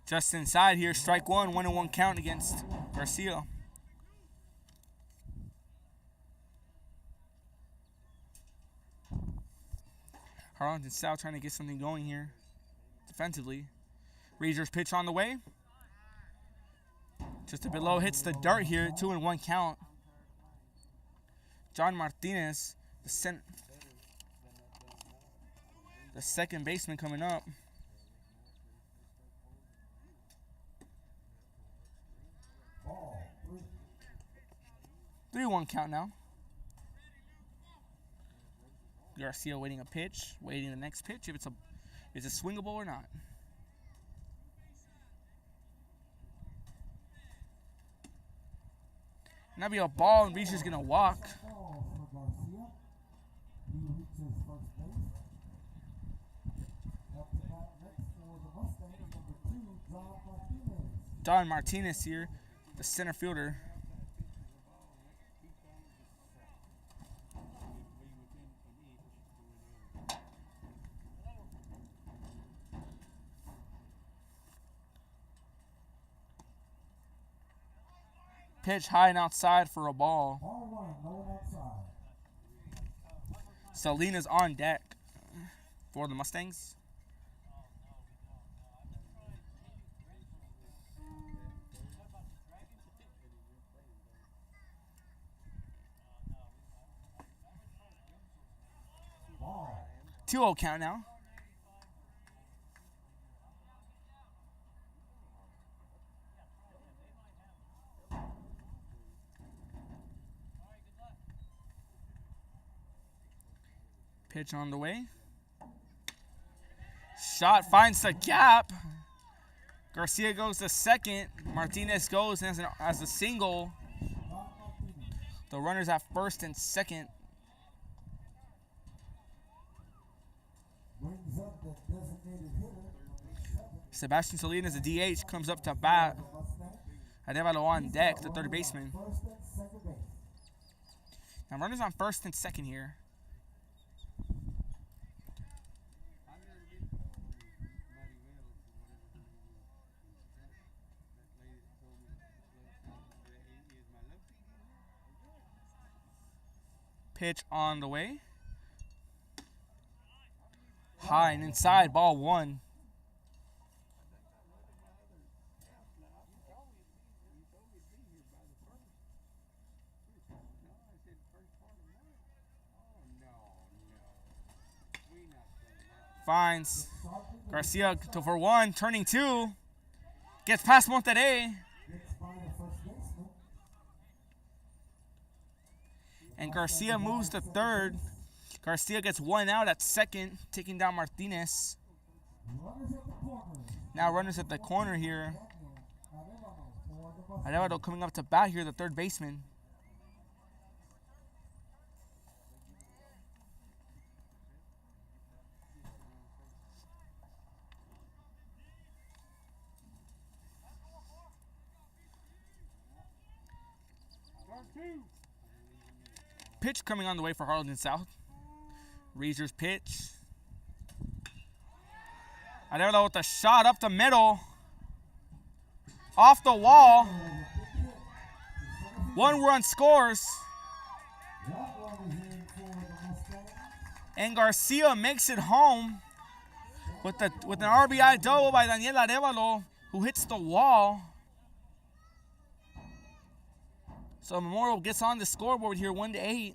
Just inside here, strike one, 1-1 count against Garcia. Harlingen South trying to get something going here defensively. Reeser's pitch on the way. Just a bit low, hits the dirt here, 2-1 count. John Martinez, the second baseman coming up. 3-1 count now. Garcia waiting a pitch, waiting the next pitch. If it's a swingable or not. And that'll be a ball, and Reeser's gonna walk. Don Martinez here, the center fielder. Pitch high and outside for a ball. Salinas on deck for the Mustangs. Ball. 2-0 count now. Pitch on the way. Shot finds the gap. Garcia goes to second. Martinez goes as a single. The runners at first and second. Sebastian Salinas, the DH, comes up to bat. Arevalo on deck, the third baseman. Now runners on first and second here. Pitch on the way. High and inside, ball one. finds Garcia for 1, turning 2. Gets past Monterrey. And Garcia moves to 3rd. Garcia gets 1 out at 2nd, taking down Martinez. Now runners at the corner here. Arevalo coming up to bat here, the 3rd baseman. Pitch coming on the way for Harlingen South. Reeser's pitch. Arevalo with a shot up the middle. Off the wall. 1 run scores. And Garcia makes it home with an RBI double by Daniel Arevalo, who hits the wall. So Memorial gets on the scoreboard here, 1-8.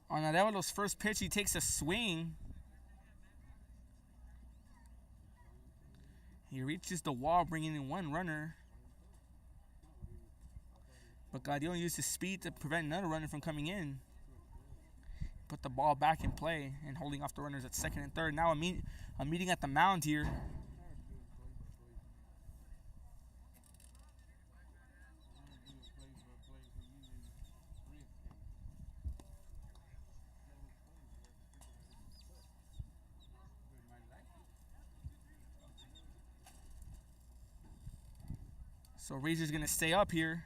On Arevalo's first pitch, he takes a swing. He reaches the wall, bringing in 1 runner. But Guardiola used his speed to prevent another runner from coming in. Put the ball back in play and holding off the runners at 2nd and 3rd. Now a meeting at the mound here. So Razor's going to stay up here.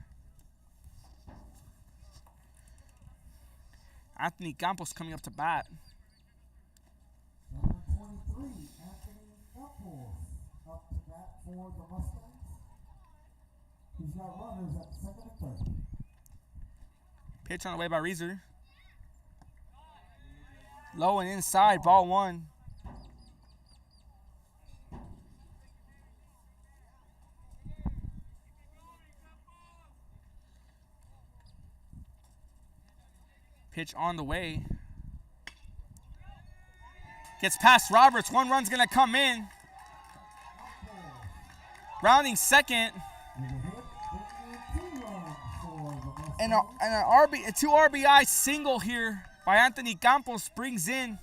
Anthony Campos coming up to bat. Number 23, Anthony Campos, up to bat for the Mustangs. He's got runners at 2nd and 3rd. Pitch on the way by Reeser. Low and inside, ball 1. Pitch on the way. Gets past Roberts. 1 run's going to come in. Rounding 2nd. And a 2 RBI single here by Anthony Campos brings in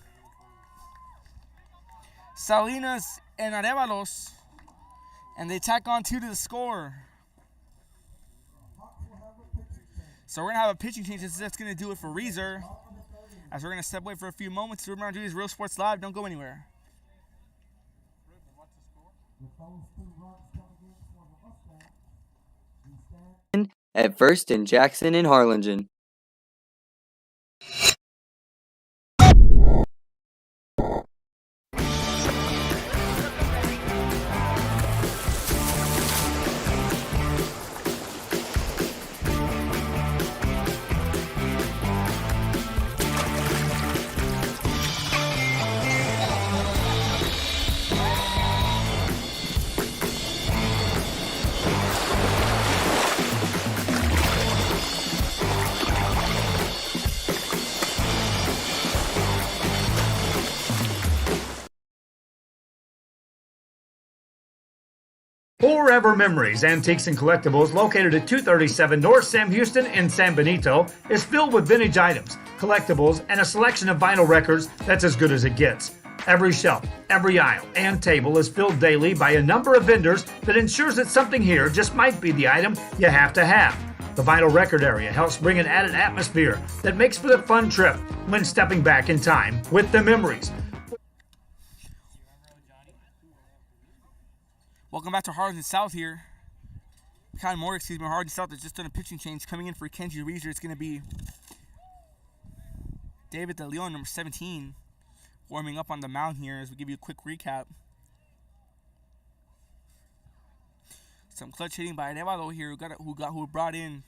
Salinas and Arevalos. And they tack on 2 to the score. So we're going to have a pitching change. That's going to do it for Reeser. As we're going to step away for a few moments. Ruben Rodriguez, Real Sports Live. Don't go anywhere. At 1st and Jackson in Harlingen. Forever Memories, Antiques and Collectibles, located at 237 North Sam Houston in San Benito, is filled with vintage items, collectibles, and a selection of vinyl records that's as good as it gets. Every shelf, every aisle, and table is filled daily by a number of vendors that ensures that something here just might be the item you have to have. The vinyl record area helps bring an added atmosphere that makes for a fun trip when stepping back in time with the memories. Welcome back to Harlingen South here. Harlingen South has just done a pitching change. Coming in for Kenji Reeser, it's going to be David De Leon, number 17, warming up on the mound here as we give you a quick recap. Some clutch hitting by Arevalo here, who brought in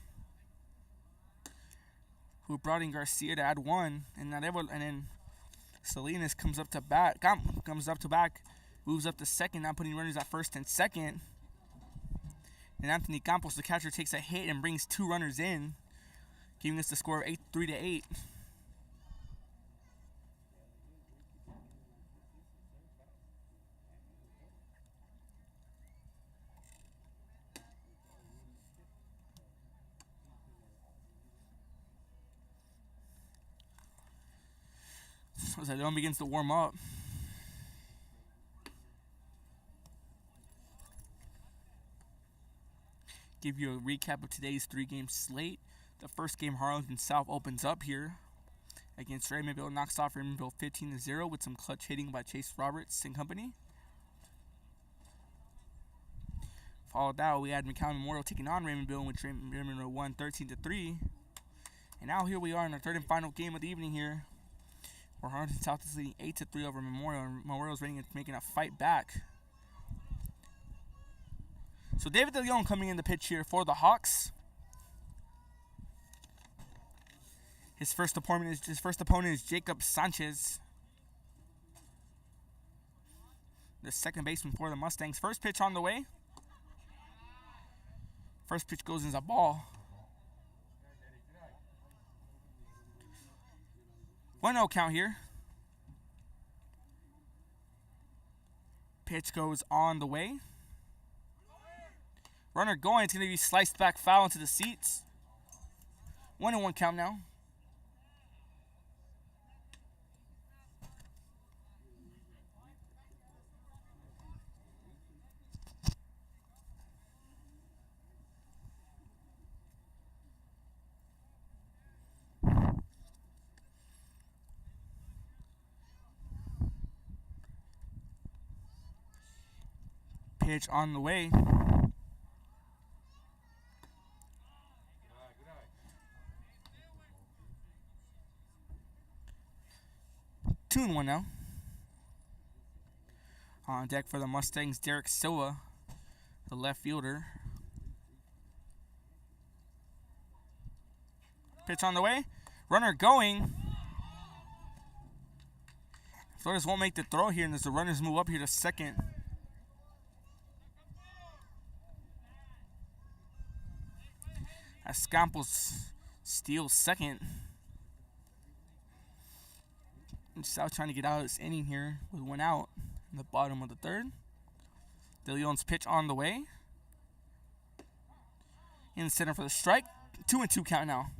Garcia to add 1, and then Salinas comes up to bat, moves up to 2nd, now putting runners at 1st and 2nd. And Anthony Campos, the catcher, takes a hit and brings 2 runners in, giving us the score of 3-8. As Leon begins to warm up. Give you a recap of today's 3-game slate. The first game, Harlingen South opens up here against Raymondville. Knocks off Raymondville 15-0 with some clutch hitting by Chase Roberts and company. Followed that, we had McAllen Memorial taking on Raymondville, which Raymondville won 13-3. And now here we are in our third and final game of the evening here, where Harlingen South is leading 8-3 over Memorial, and Memorial's making a fight back. So David DeLeon coming in the pitch here for the Hawks. His first opponent is Jacob Sanchez, the second baseman for the Mustangs. First pitch on the way. First pitch goes as a ball. 1-0 count here. Pitch goes on the way. Runner going. It's going to be sliced back foul into the seats. 1-1 count now. Pitch on the way. Two and 1 now. On deck for the Mustangs, Derek Silva, the left fielder. Pitch on the way. Runner going. Flores won't make the throw here, and as the runners move up here to second. As Campos steals second. South trying to get out of this inning here with 1 out in the bottom of the third. De Leon's pitch on the way. In center for the strike. 2-2 count now.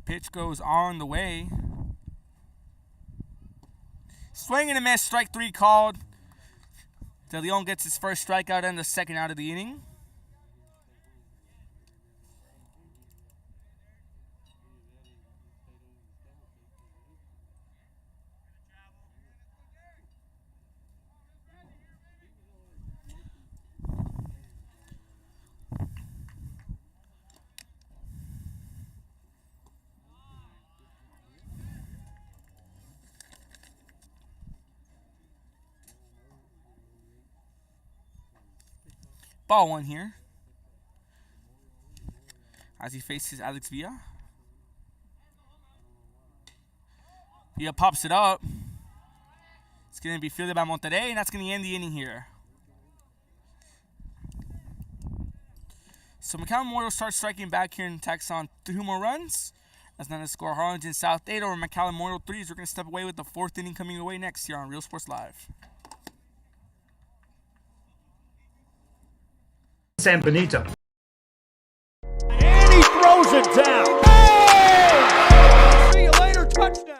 Pitch goes on the way. Swing and a miss, strike 3 called. De Leon gets his first strikeout and the second out of the inning. Ball 1 here. As he faces Alex Villa. Villa pops it up. It's going to be fielded by Monterrey, and that's going to end the inning here. So McAllen Memorial starts striking back here and tacks on 2 more runs. That's not the score. Harlingen South 8 over McAllen Memorial 3. We're going to step away with the 4th inning coming away next here on Real Sports Live. San Benito. And he throws it down. Hey! See you later, touchdown.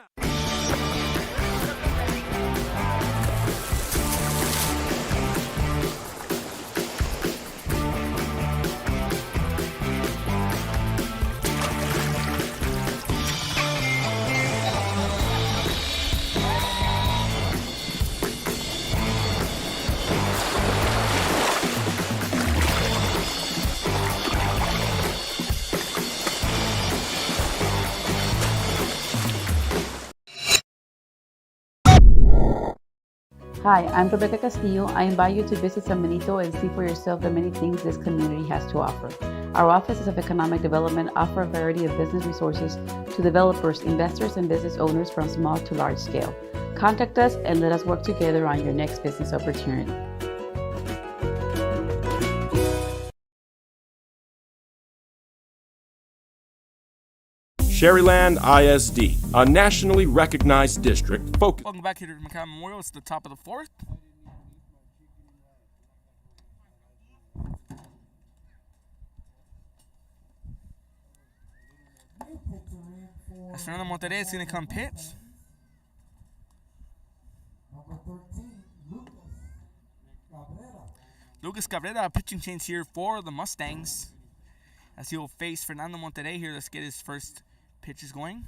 Hi, I'm Rebecca Castillo. I invite you to visit San Benito and see for yourself the many things this community has to offer. Our offices of economic development offer a variety of business resources to developers, investors, and business owners from small to large scale. Contact us and let us work together on your next business opportunity. Sherryland ISD, a nationally recognized district focused. Welcome back here to McAllen Memorial. It's the top of the fourth. As Fernando Monterrey is going to come pitch. Number 13, Lucas Cabrera, pitching change here for the Mustangs. As he will face Fernando Monterrey here. Let's get his first pitches going.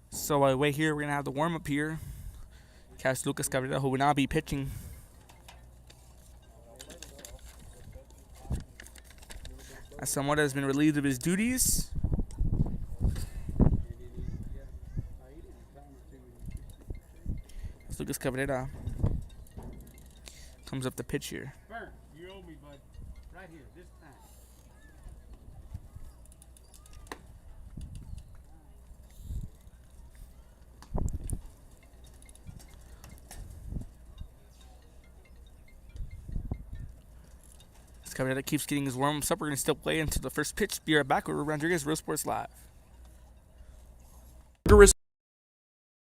So while we wait here, we're going to have the warm-up here. Catch Lucas Cabrera, who will now be pitching. As someone has been relieved of his duties. As Lucas Cabrera comes up the pitch here. You owe me, bud. Right here, this time. Cabrera keeps getting his warm-ups up. We're going to still play into the first pitch. Be right back with Rodriguez, Real Sports Live. Rigorous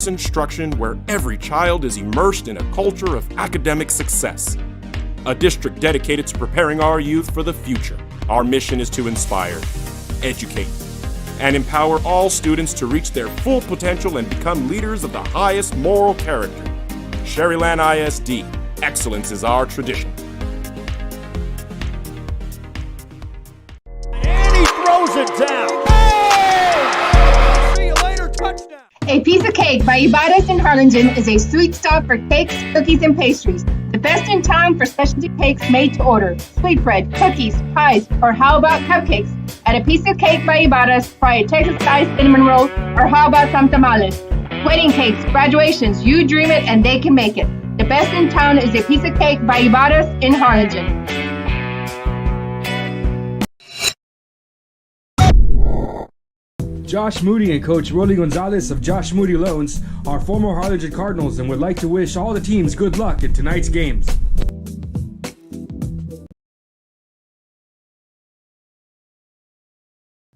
instruction where every child is immersed in a culture of academic success. A district dedicated to preparing our youth for the future. Our mission is to inspire, educate, and empower all students to reach their full potential and become leaders of the highest moral character. Sherryland ISD, excellence is our tradition. Throws it down. Hey! See you later, touchdown. A Piece of Cake by Ibadas in Harlingen is a sweet stop for cakes, cookies, and pastries. The best in town for specialty cakes made to order. Sweetbread, cookies, pies, or how about cupcakes? At A Piece of Cake by Ibadas, try a Texas-style cinnamon roll, or how about some tamales? Wedding cakes, graduations, you dream it and they can make it. The best in town is A Piece of Cake by Ibadas in Harlingen. Josh Moody and Coach Rolly Gonzalez of Josh Moody Loans are former Harlingen Cardinals and would like to wish all the teams good luck in tonight's games.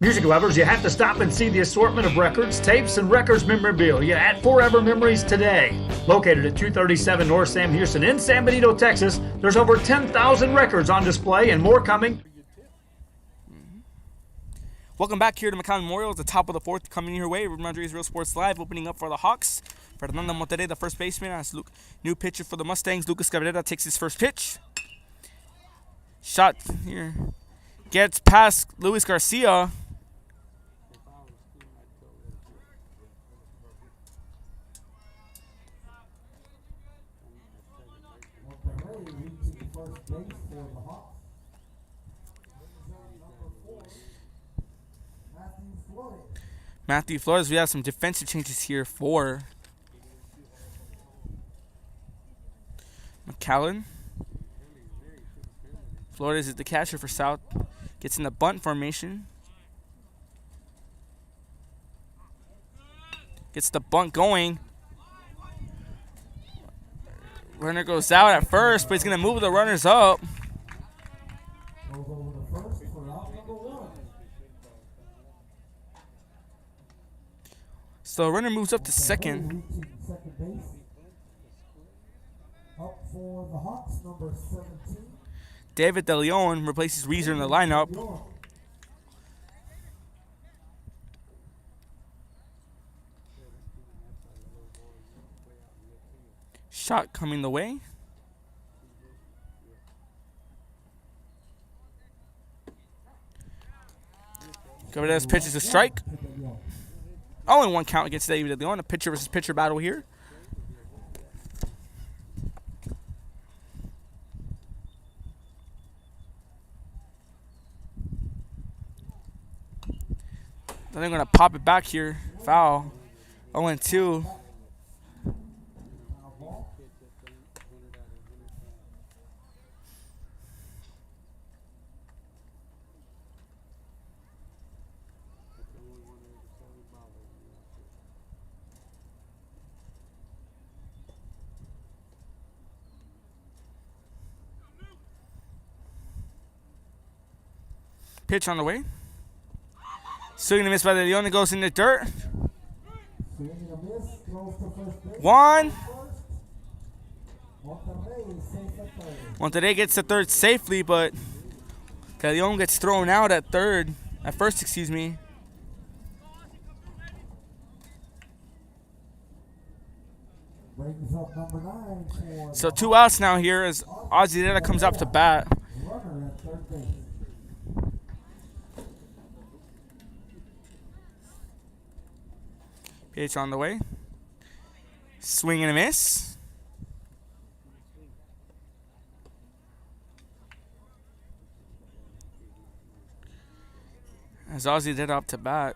Music lovers, you have to stop and see the assortment of records, tapes, and records memorabilia at Forever Memories today. Located at 237 North Sam Houston in San Benito, Texas, there's over 10,000 records on display and more coming. Welcome back here to McAllen Memorial. It's the top of the fourth coming your way. Rodriguez, Real Sports Live, opening up for the Hawks. Fernando Monterrey, the first baseman. As new pitcher for the Mustangs, Lucas Cabrera takes his first pitch. Shot here. Gets past Luis Garcia. Matthew Flores, we have some defensive changes here for McAllen. Flores is the catcher for South. Gets in the bunt formation. Gets the bunt going. Runner goes out at first, but he's going to move the runners up. So runner moves up to second. Up for the Hawks, number 17. David De Leon replaces Reeser in the lineup. Shot coming the way. Cabrera's pitch is a strike. Only one count against David De Leon. A pitcher versus pitcher battle here. Then they're going to pop it back here. Foul. 0-2. Pitch on the way. Swing and a miss by the Leon. It goes in the dirt. One. Monterrey gets the third safely, but De Leon gets thrown out at first, excuse me. So 2 outs now here as Ozzy comes up to bat. Pitch on the way. Swing and a miss. As Ozzy did up to bat.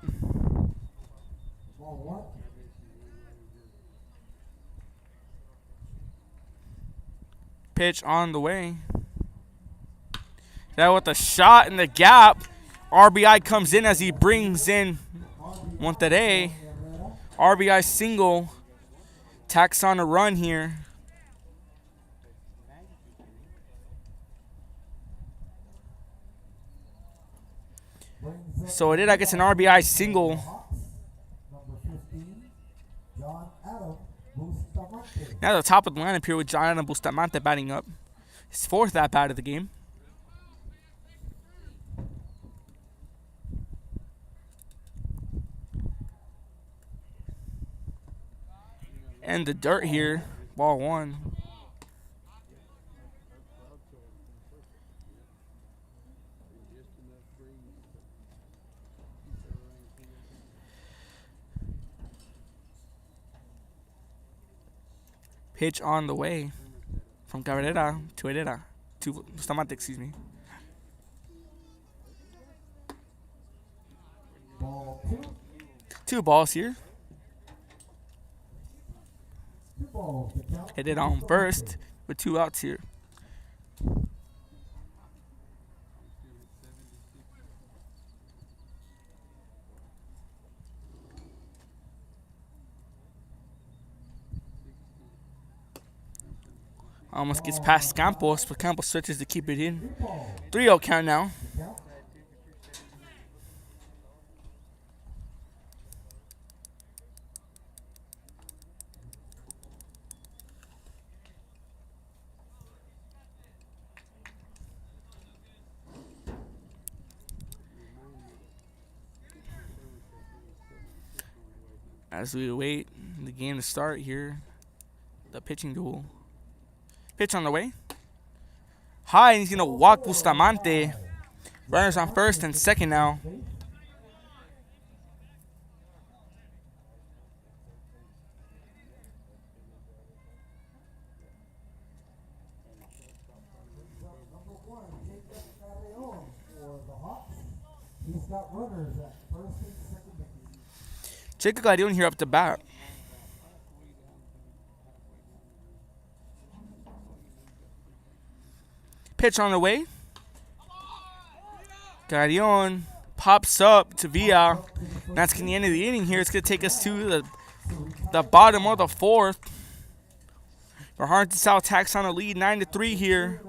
Pitch on the way. That with a shot in the gap. RBI comes in as he brings in Monterrey. RBI single. Tacks on a run here. So Herrera gets an RBI single. Now the top of the lineup here with John Adam Bustamante batting up. His 4th at bat of the game. And the dirt here, ball 1. Pitch on the way from Cabrera to Herrera to Bustamante, excuse me. Two balls here. Hit it on first with 2 outs here. Almost gets past Campos, but Campos switches to keep it in. 3-0 count now. As we await the game to start here, the pitching duel. Pitch on the way. High, and he's going to walk Bustamante. Runners on first and second now. He's got runners at first and second base. Jacob Gadion here up to bat. Pitch on the way. Gadion pops up to Villa. That's going to be the end of the inning here. It's going to take us to the bottom of the 4th. For Harlingen South tacks on a lead 9-3 here.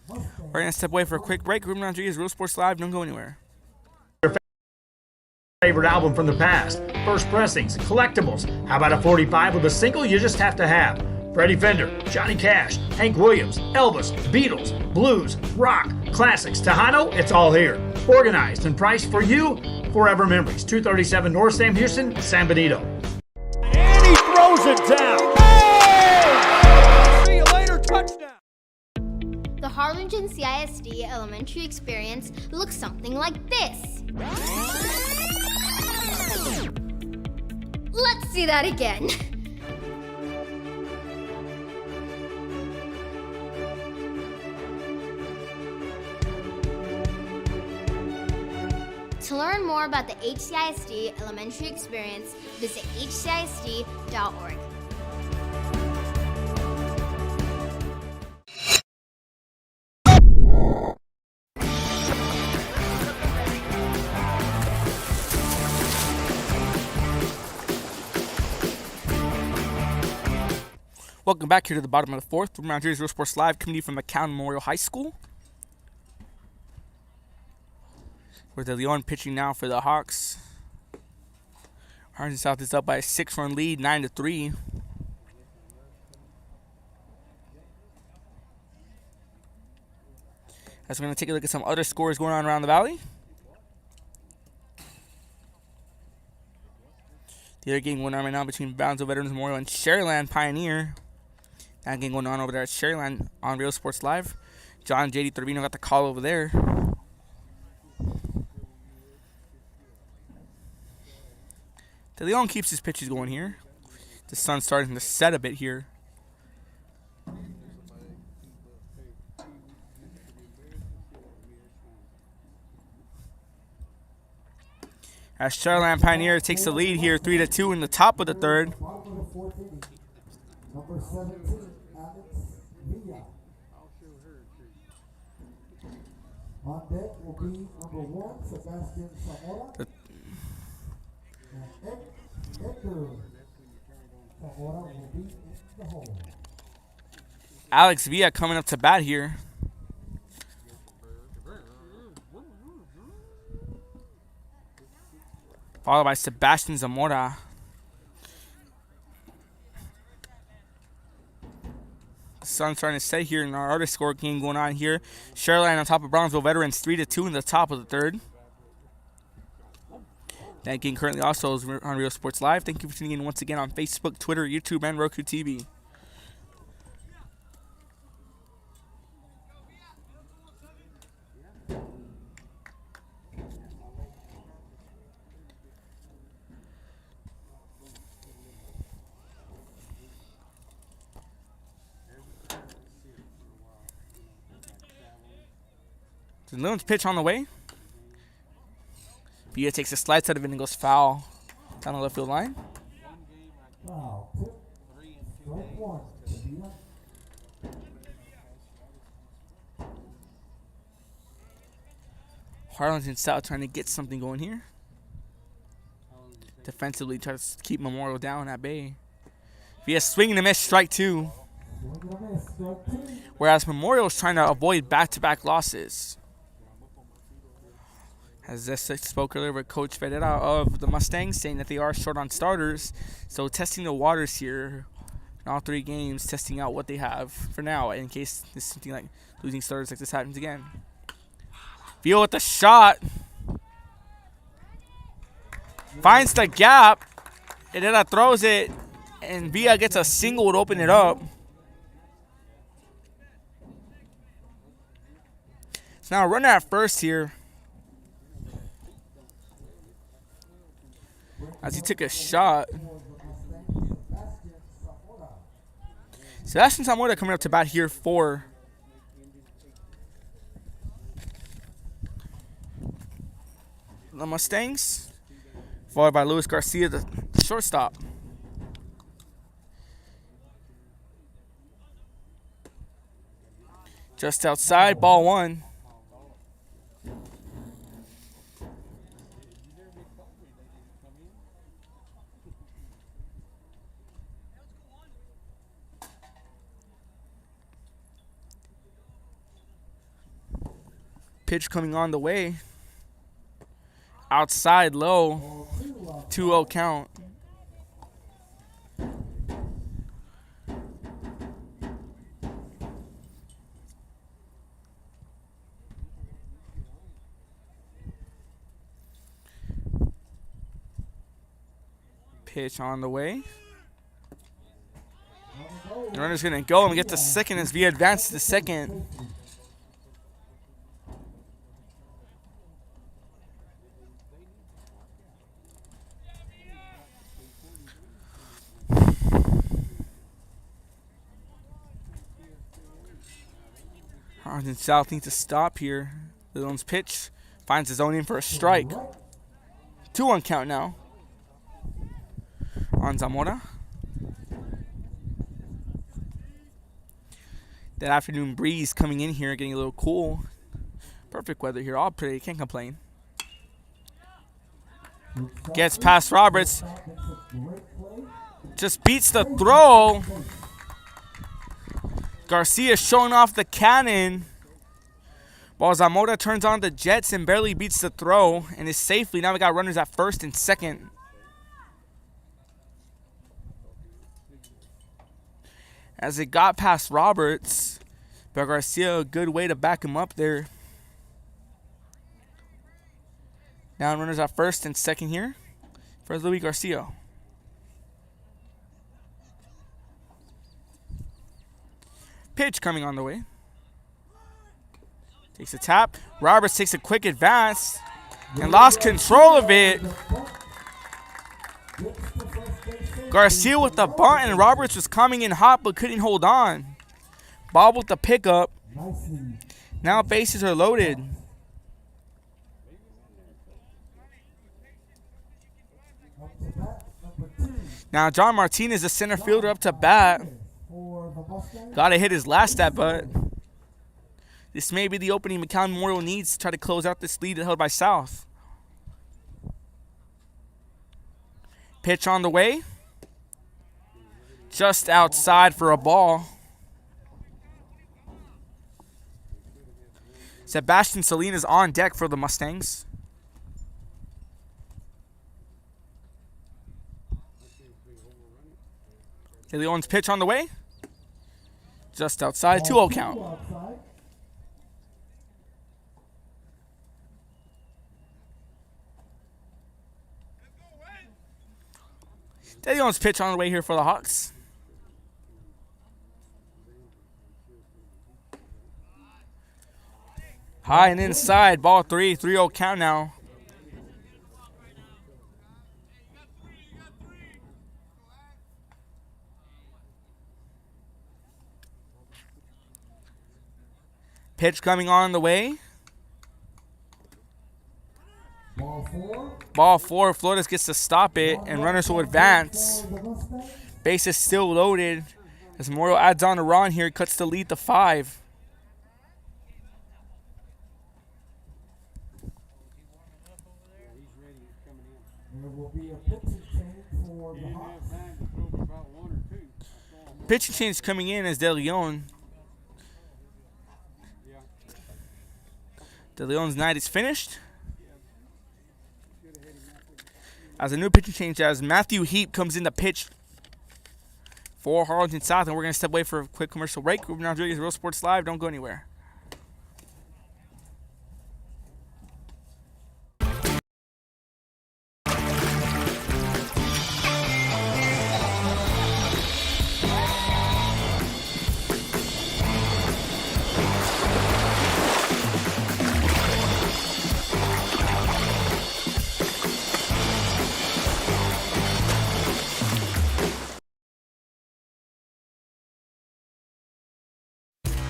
We're going to step away for a quick break. Ruben Rodriguez, Real Sports Live. Don't go anywhere. Favorite album from the past, first pressings, collectibles. How about a 45 with a single you just have to have? Freddie Fender, Johnny Cash, Hank Williams, Elvis, Beatles, blues, rock, classics, Tejano, it's all here. Organized and priced for you. Forever Memories, 237 North Sam Houston, San Benito. And he throws it down. Oh! See you later, touchdown. The Harlingen CISD elementary experience looks something like this. Let's see that again. To learn more about the HCISD elementary experience, visit hcisd.org. Welcome back here to the bottom of the fourth. We're on Real Sports Live, coming to you from McAllen Memorial High School. With the Leon pitching now for the Hawks. Harlingen South is up by a 6-run lead, 9-3. As we're going to take a look at some other scores going on around the valley. The other game going on right now between Brownsville Veterans Memorial and Sharyland Pioneer. That game going on over there at Sharyland on Real Sports Live. John J.D. Turbino got the call over there. De Leon keeps his pitches going here. The sun's starting to set a bit here. As Sharyland Pioneer takes the lead here, 3-2 in the top of the third. Number 17, Alex Villa. On deck will be number 1, Sebastian Zamora. And Edgar Zamora will be in the hole. Alex Villa coming up to bat here. Followed by Sebastian Zamora. The sun's starting to set here in our other score game going on here. Sharyland on top of Brownsville Veterans, 3-2 in the top of the third. That game currently also is on Real Sports Live. Thank you for tuning in once again on Facebook, Twitter, YouTube, and Roku TV. The Loon's pitch on the way. Villa takes a slide out of it and goes foul down the left field line. Foul. Strike 1. Villa. Harlingen South trying to get something going here. Defensively, try to keep Memorial down at bay. Villa swinging and miss, strike 2. Whereas Memorial's trying to avoid back-to-back losses. As I spoke earlier with Coach Ferreira of the Mustangs, saying that they are short on starters. So testing the waters here in all 3 games, testing out what they have for now in case this something like losing starters like this happens again. Villa with the shot. Finds the gap. Herrera throws it, and Villa gets a single to open it up. So now runner at first here. As he took a shot. Sebastian Zamora coming up to bat here for the Mustangs. Followed by Luis Garcia, the shortstop. Just outside, ball 1. Pitch coming on the way. Outside low. 2-0 count. Pitch on the way. The runner's going to go and get to second as Villa advances to second. Harlingen South needs to stop here. Leon's pitch finds his own in for a strike. 2-1 count now on Zamora. That afternoon breeze coming in here, getting a little cool. Perfect weather here, all pretty, can't complain. Gets past Roberts. Just beats the throw. Garcia showing off the cannon. While Zamora turns on the jets and barely beats the throw and is safely. Now we got runners at first and second. As it got past Roberts, but Garcia, a good way to back him up there. Now runners at first and second here for Luis Garcia. Pitch coming on the way. Takes a tap. Roberts takes a quick advance and lost control of it. Garcia with the bunt, and Roberts was coming in hot but couldn't hold on. Bobbled the pickup. Now bases are loaded. Now John Martinez, the center fielder, up to bat. Gotta hit his last at bat. This may be the opening McAllen Memorial needs to try to close out this lead held by South. Pitch on the way. Just outside for a ball. Sebastian Salinas on deck for the Mustangs. De Leon's pitch on the way. Just outside, 2-0 count. De Leon's pitch on the way here for the Hawks. High and inside, ball 3, 3-0 count now. Pitch coming on the way. Ball 4. Flores gets to stop it, and runners will advance. Base is still loaded. As Memorial adds on a run here, cuts the lead to 5. There will be a pitching change for the Hawks. Pitching change coming in as De Leon. De Leon's night is finished. As a new pitching change, as Matthew Heap comes in to pitch for Harlingen South, and we're going to step away for a quick commercial break. Ruben Rodriguez, Real Sports Live. Don't go anywhere.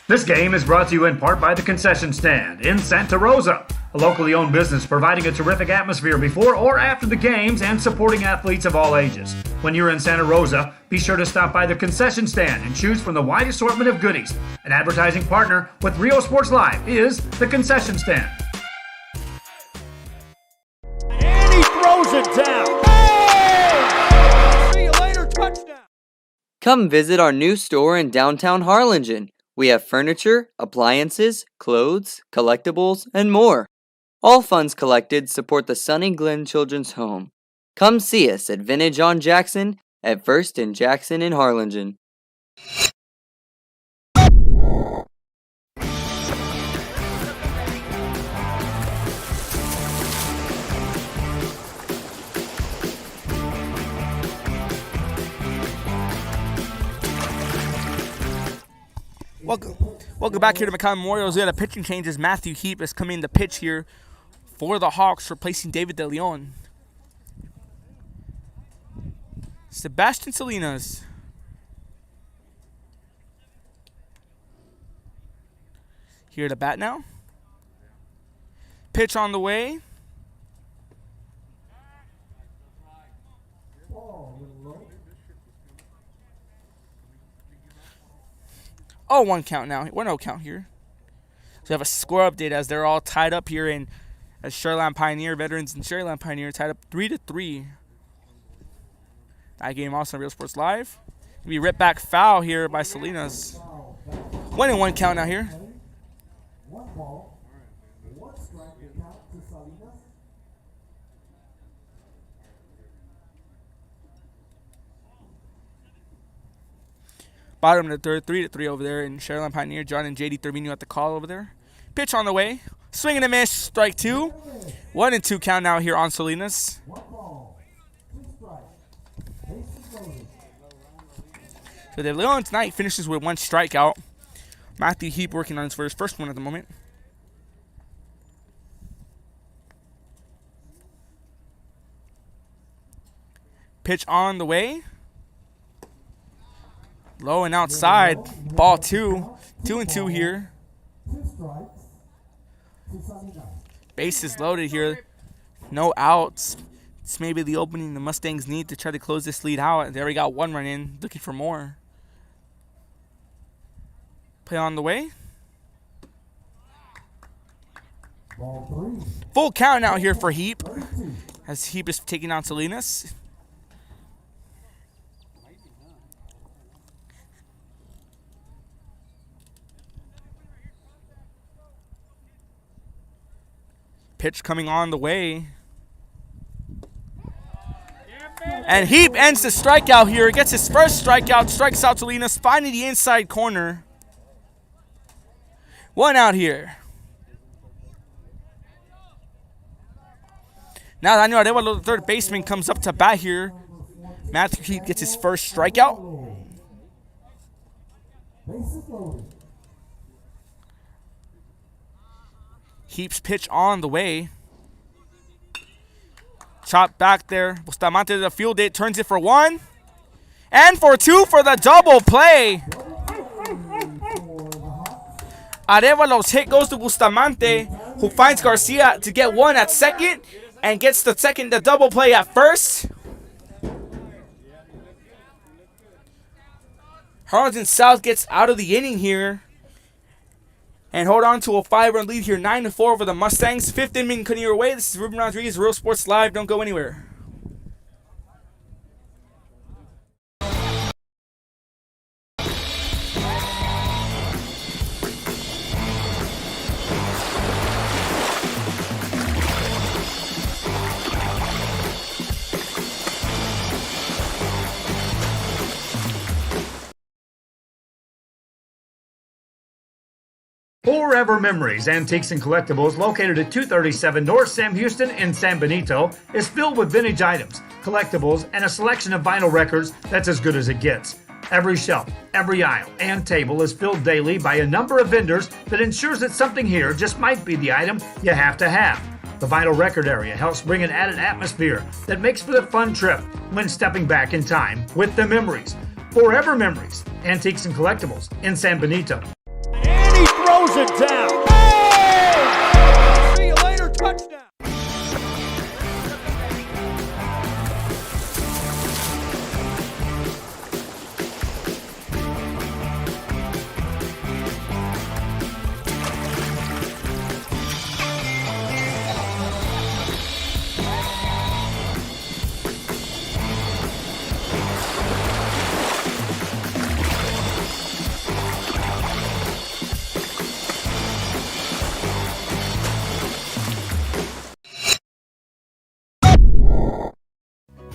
This game is brought to you in part by the Concession Stand in Santa Rosa, a locally owned business providing a terrific atmosphere before or after the games and supporting athletes of all ages. When you're in Santa Rosa, be sure to stop by the Concession Stand and choose from the wide assortment of goodies. An advertising partner with Rio Sports Live is the Concession Stand. And he throws it down. Oh! See you later, touchdown. Come visit our new store in downtown Harlingen. We have furniture, appliances, clothes, collectibles, and more. All funds collected support the Sunny Glen Children's Home. Come see us at Vintage on Jackson at First and Jackson in Harlingen. Welcome back here to McAllen Memorials. We had a pitching change as Matthew Heap is coming in to pitch here for the Hawks, replacing David De Leon. Sebastian Salinas. here to bat now. Pitch on the way. Oh, 1 count now. 1-0 count here. So we have a score update as they're all tied up here in as Sherland Pioneer veterans and Sherland Pioneer tied up 3-3. That game also on Real Sports Live. We ripped back foul here by Salinas. 1-1 count now here. 1 ball, 1 strike to count to Salinas. Bottom of the third, 3-3 over there in Sherland Pioneer. John and JD Thermino at the call over there. Pitch on the way. Swing and a miss. Strike 2. 1-2 count now here on Salinas. 1 ball, 2 strikes. Bases loaded. So the Leon tonight finishes with 1 strikeout. Matthew Heap working on his first one at the moment. Pitch on the way. Low and outside. Ball 2. 2-2 here. 2 strikes to Salinas. Bases loaded here. No outs. It's maybe the opening the Mustangs need to try to close this lead out. They already got 1 run in. Looking for more. Play on the way. Ball 3. Full count out here for Heap. As Heap is taking on Salinas. Pitch coming on the way. And Heap ends the strikeout here. Gets his first strikeout. Strikes out Salinas. Finding the inside corner. 1 out here. Now Daniel Arevalo, the third baseman, comes up to bat here. Matthew Heap gets his first strikeout. Bases loaded. Heap's pitch on the way. Chop back there. Bustamante to the field. It turns it for 1. And for 2 for the double play. Arevalo's hit goes to Bustamante, who finds Garcia to get 1 at second and gets the double play at first. Harlingen South gets out of the inning here and hold on to a 5-run lead here, 9-4 over the Mustangs. 5th inning coming your way. This is Ruben Rodriguez, Real Sports Live. Don't go anywhere. Forever Memories, Antiques and Collectibles, located at 237 North Sam Houston in San Benito, is filled with vintage items, collectibles, and a selection of vinyl records that's as good as it gets. Every shelf, every aisle, and table is filled daily by a number of vendors that ensures that something here just might be the item you have to have. The vinyl record area helps bring an added atmosphere that makes for a fun trip when stepping back in time with the memories. Forever Memories, Antiques and Collectibles in San Benito. And he throws it down. Oh! See you later, touchdown.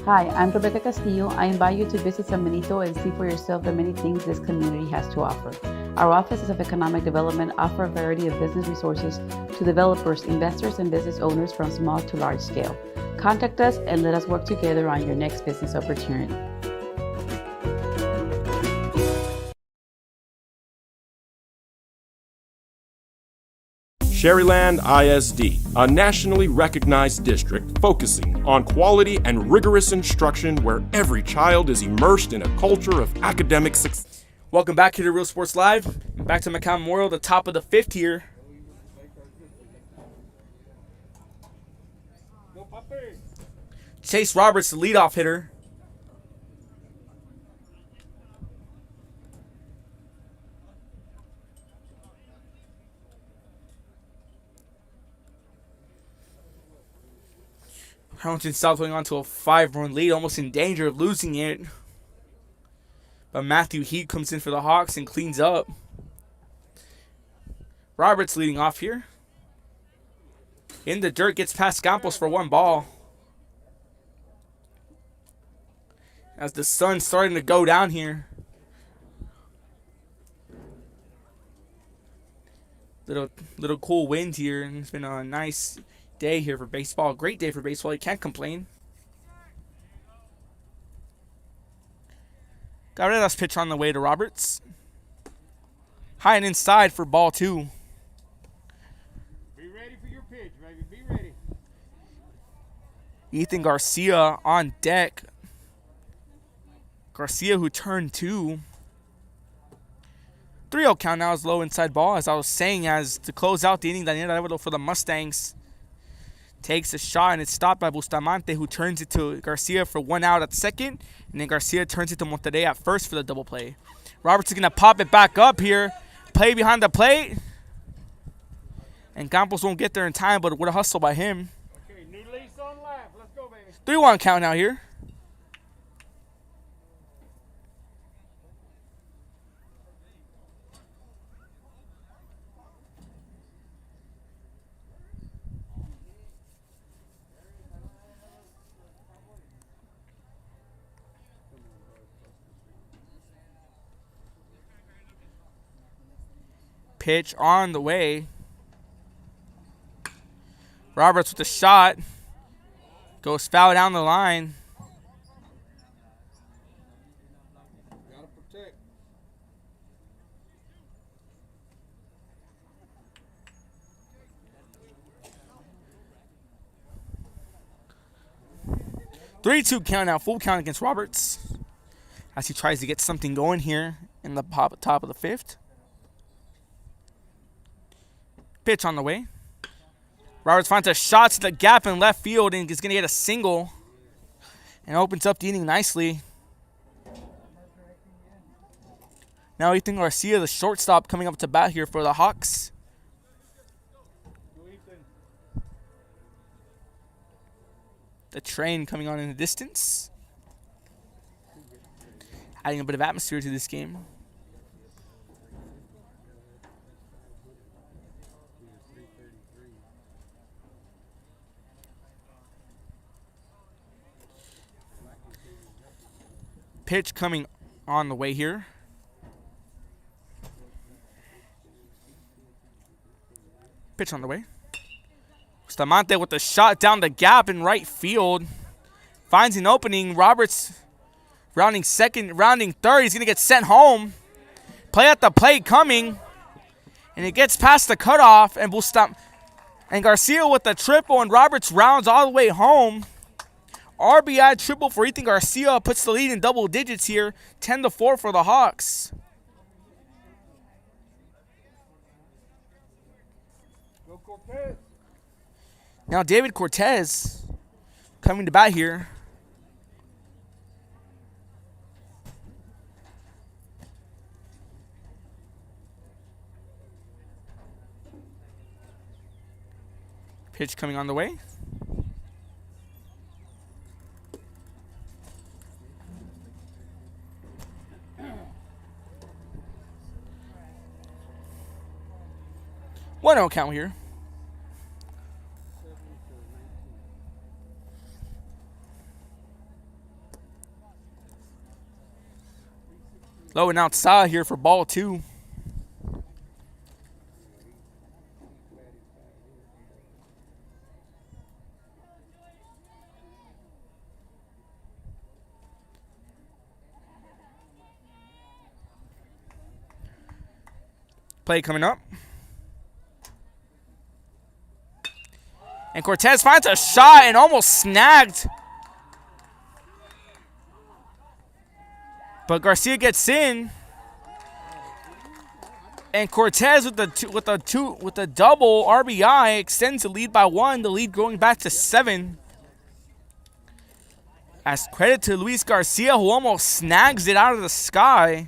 Hi, I'm Rebecca Castillo. I invite you to visit San Benito and see for yourself the many things this community has to offer. Our offices of economic development offer a variety of business resources to developers, investors, and business owners from small to large scale. Contact us and let us work together on your next business opportunity. Sherryland ISD, a nationally recognized district focusing on quality and rigorous instruction where every child is immersed in a culture of academic success. Welcome back here to Real Sports Live. Back to McAllen Memorial, the top of the 5th here. Chase Roberts, the leadoff hitter. Harlingen South going on to a 5-run lead, almost in danger of losing it. But Matthew Heat comes in for the Hawks and cleans up. Roberts leading off here. In the dirt, gets past Campos for 1 ball. As the sun's starting to go down here. Little cool wind here, and it's been a nice day here for baseball. Great day for baseball. You can't complain. Got rid of that pitch on the way to Roberts. High and inside for ball 2. Be ready for your pitch, baby. Be ready. Ethan Garcia on deck. Garcia, who turned 2. 3-0 count now is low inside ball. As I was saying, as to close out the inning, Daniel for the Mustangs takes a shot, and it's stopped by Bustamante, who turns it to Garcia for 1 out at second, and then Garcia turns it to Monterrey at first for the double play. Roberts is going to pop it back up here. Play behind the plate. And Campos won't get there in time, but what a hustle by him. Okay, new lease on life. Let's go, baby. 3-1 count now here. Pitch on the way. Roberts with the shot. Goes foul down the line. Gotta protect. Three-two count now. Full count against Roberts. As he tries to get something going here in the top of the 5th. Pitch on the way. Roberts finds a shot to the gap in left field and is going to get a single. And opens up the inning nicely. Now Ethan Garcia, the shortstop, coming up to bat here for the Hawks. The train coming on in the distance. Adding a bit of atmosphere to this game. Pitch coming on the way here. Pitch on the way. Bustamante with the shot down the gap in right field. Finds an opening. Roberts rounding second, rounding third. He's going to get sent home. Play at the plate coming. And it gets past the cutoff. And Garcia with the triple. And Roberts rounds all the way home. RBI triple for Ethan Garcia puts the lead in double digits here. 10-4 for the Hawks. Go Cortez. Now David Cortez coming to bat here. Pitch coming on the way. One out count here. Low and outside here for ball 2. Play coming up. And Cortez finds a shot and almost snagged. But Garcia gets in. And Cortez with the double RBI extends the lead by 1. The lead going back to 7. As credit to Luis Garcia, who almost snags it out of the sky.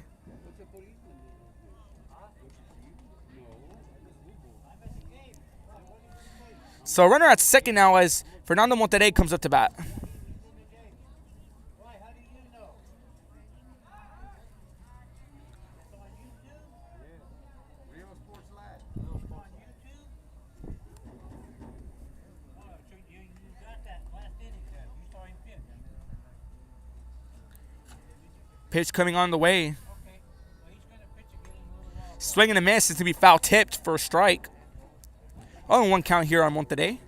So runner at second now as Fernando Monterrey comes up to bat. Pitch coming on the way. Swing and a miss. It's going to be foul tipped for a strike. Oh, 1 count here on Monterrey.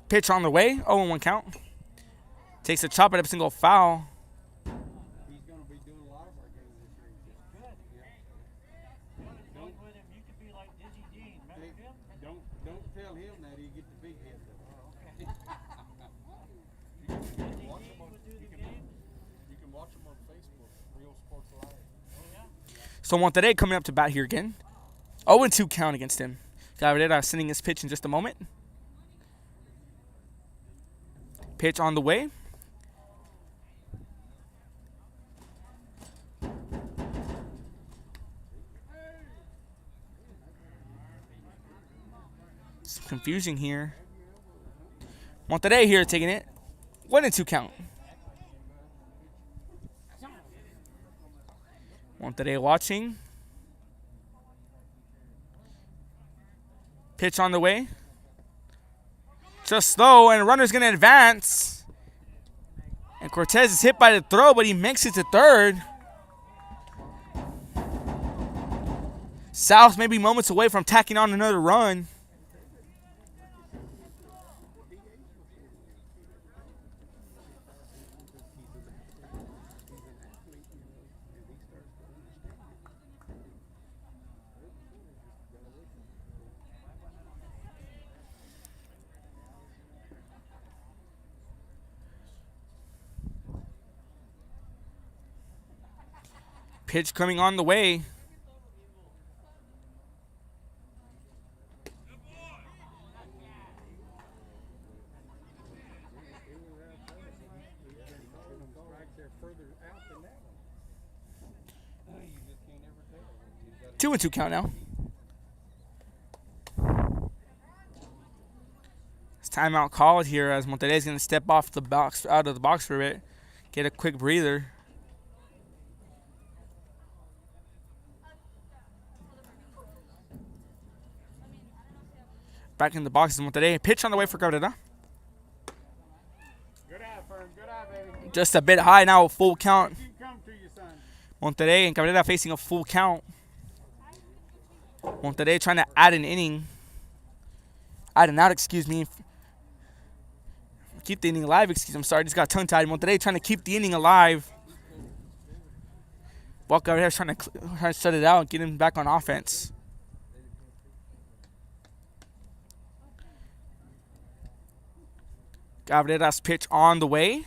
Pitch on the way. 0-1 count. Takes a chop at a single foul. He's going to be doing a lot of our games this year. Good. Don't with him. You could be like Dizzy Dean. Remember him? Don't tell him that he get the big head. You can watch him on Facebook, Real Sports Live. So Monterrey coming up to bat here again. 0-2 count against him. Cabrera sending his pitch in just a moment. Pitch on the way. It's confusing here. Monterrey here taking it. 1-2 count. Monterrey watching. Pitch on the way. Just slow, and runner's going to advance. And Cortez is hit by the throw, but he makes it to third. South may be moments away from tacking on another run. Pitch coming on the way. Two and 2 count now. It's timeout called here as Monterrey is going to step off the box, out of the box for a bit, get a quick breather. Back in the box is Monterrey. Pitch on the way for Cabrera. Good eye, Fern. Good eye, baby. Just a bit high now, a full count. Come to you, son. Monterrey and Cabrera facing a full count. Monterrey trying to add an inning. Add an out, excuse me. Keep the inning alive, I'm sorry, just got tongue-tied. Monterrey trying to keep the inning alive. While Cabrera's trying to shut it out and get him back on offense. Cabrera's pitch on the way.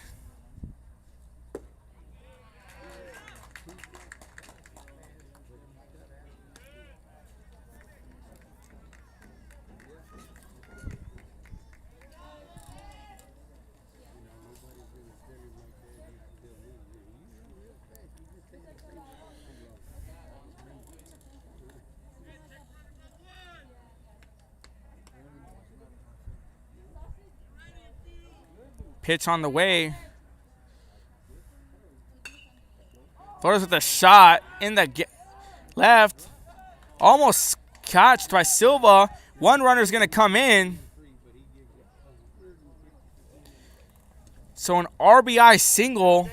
Pitch on the way. Flores with a shot in the left. Almost catched by Silva. One runner's going to come in. So an RBI single.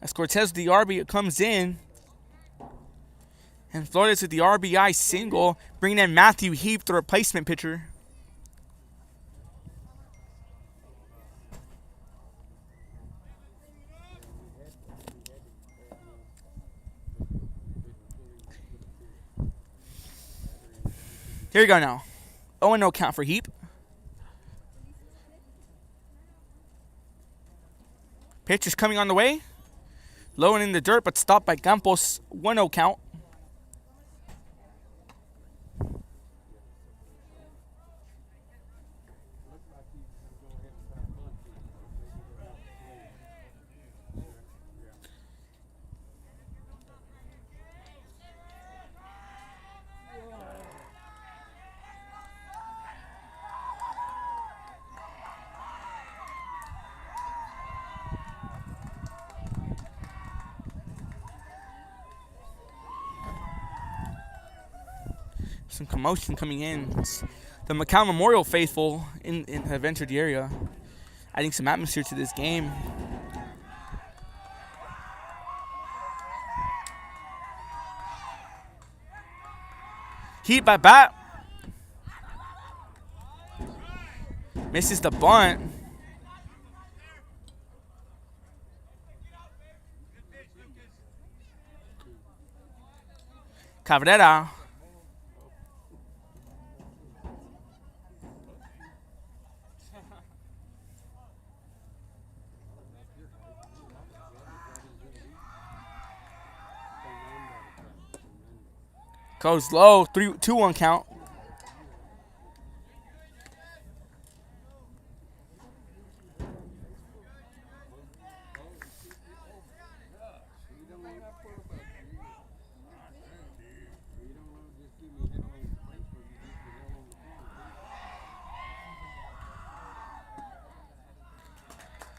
As Cortez with the RBI comes in. And Flores with the RBI single, bringing in Matthew Heap, the replacement pitcher. Here we go now. 0-0 count for Heap. Pitch is coming on the way. Low and in the dirt, but stopped by Campos. 1-0 count. Some commotion coming in. The McAllen Memorial faithful have entered the area, adding some atmosphere to this game. Heat by bat. Misses the bunt. Cabrera. Goes low, 2-1 count.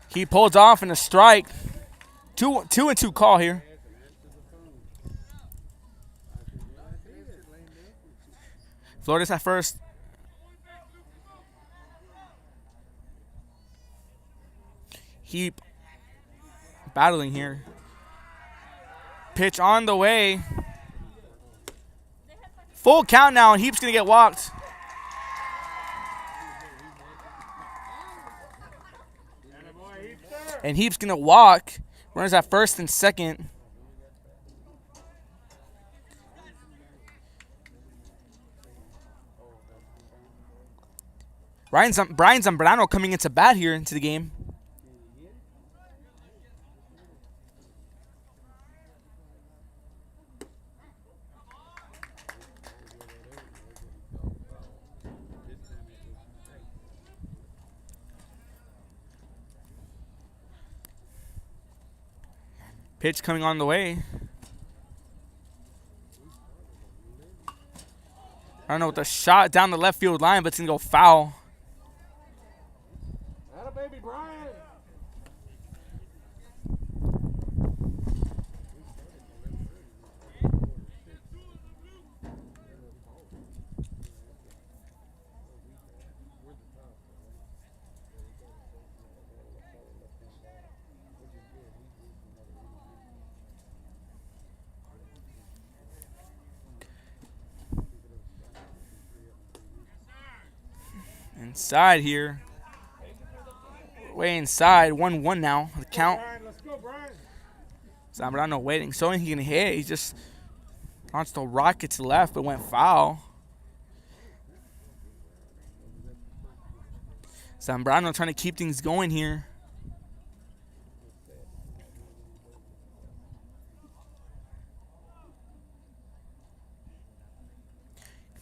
He pulls off in a strike. 2-2 call here. Flores at first. Heap battling here. Pitch on the way. Full count now, and Heap's going to get walked. And Heap's going to walk. Runners at first and second. Brian Zambrano coming into bat here into the game. Pitch coming on the way. I don't know, with the shot down the left field line, but it's going to go foul. Baby Brian. Inside here. Way inside. 1-1 now. The count. Zambrano waiting. Showing he can hit. He just launched a rocket to the left, but went foul. Zambrano trying to keep things going here.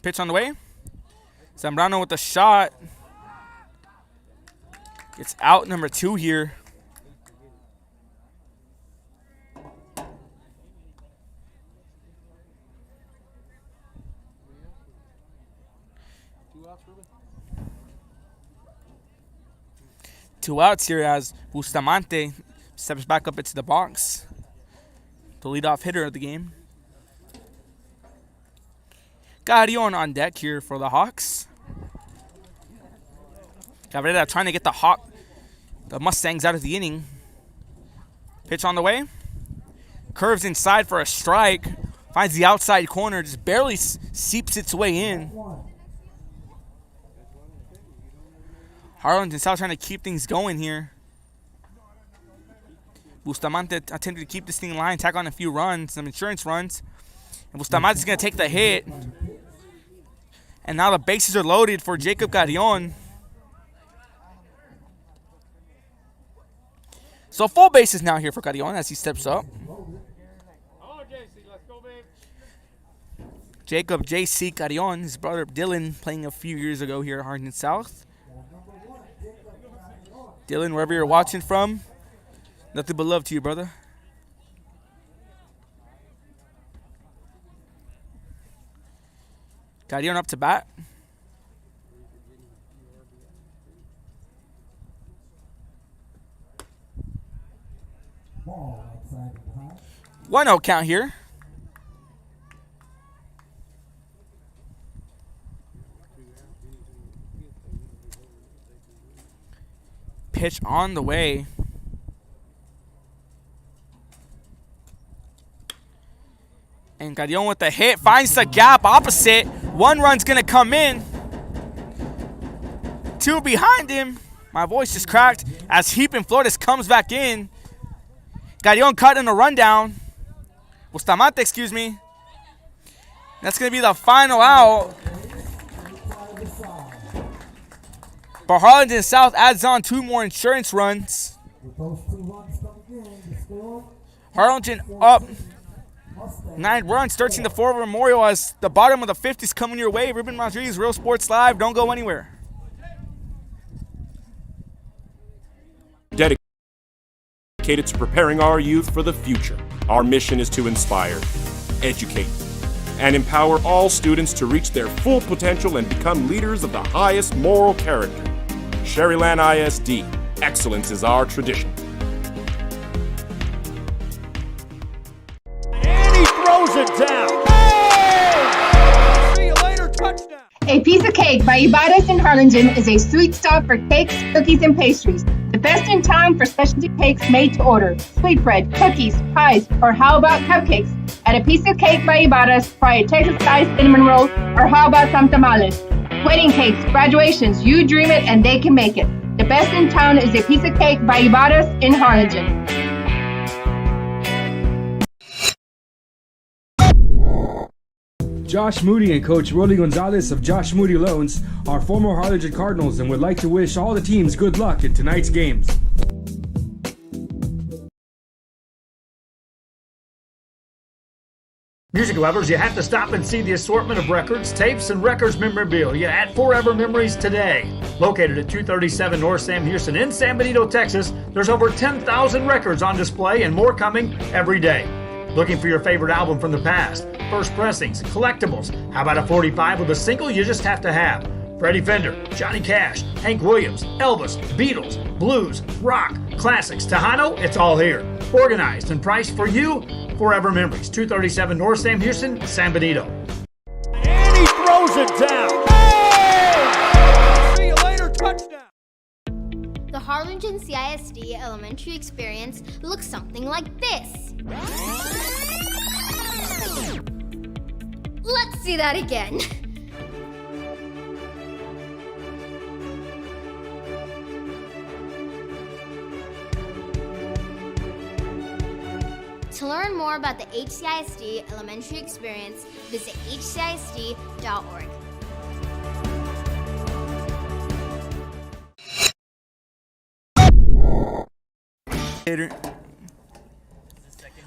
Pitch on the way. Zambrano with the shot. Gets out number 2 here. Two outs here as Bustamante steps back up into the box. The leadoff hitter of the game. Carrion on deck here for the Hawks. Cabrera trying to get the Mustangs out of the inning. Pitch on the way. Curves inside for a strike. Finds the outside corner. Just barely seeps its way in. Harlingen South trying to keep things going here. Bustamante attempted to keep this thing in line, tack on a few runs, some insurance runs. And Bustamante's going to take the hit. And now the bases are loaded for Jacob Carrion. So full bases now here for Carrion as he steps up. Jacob J.C. Carrion, his brother Dylan, playing a few years ago here at Harlingen South. Dylan, wherever you're watching from, nothing but love to you, brother. Carrion up to bat. Ball outside the behind. 1-0 count here. Pitch on the way. And Carrion with the hit finds the gap opposite. One run's gonna come in. Two behind him. My voice just cracked as Heap Flores comes back in. Carrion cutting a rundown. Bustamante, excuse me. That's gonna be the final out. But Harlingen South adds on 2 more insurance runs. With those 2 runs coming in, the score, Harlingen up 9 runs, 13-4 Memorial as the bottom of the 5th is coming your way. Ruben Rodriguez, Real Sports Live. Don't go anywhere. Dedicated to preparing our youth for the future. Our mission is to inspire, educate, and empower all students to reach their full potential and become leaders of the highest moral character. Sherryland ISD, excellence is our tradition. And he throws it down. Oh! See you later, touchdown. A Piece of Cake by Ibarras in Harlingen is a sweet stop for cakes, cookies, and pastries. The best in town for specialty cakes made to order. Sweetbread, cookies, pies, or how about cupcakes? At A Piece of Cake by Ibarras, try a Texas-style cinnamon roll, or how about some tamales? Wedding cakes, graduations, you dream it and they can make it. The best in town is A Piece of Cake by Ibarras in Harlingen. Josh Moody and Coach Rolly Gonzalez of Josh Moody Loans are former Harlingen Cardinals and would like to wish all the teams good luck in tonight's games. Music lovers, you have to stop and see the assortment of records, tapes, and records memorabilia at Forever Memories today. Located at 237 North Sam Houston in San Benito, Texas, there's over 10,000 records on display and more coming every day. Looking for your favorite album from the past, first pressings, collectibles? How about a 45 with a single you just have to have? Freddie Fender, Johnny Cash, Hank Williams, Elvis, Beatles, blues, rock, classics, Tejano, it's all here. Organized and priced for you. Forever Memories, 237 North Sam Houston, San Benito. And he throws it down. Oh! See you later, touchdown. The Harlingen CISD elementary experience looks something like this. Let's see that again. To learn more about the HCISD elementary experience, visit hcisd.org.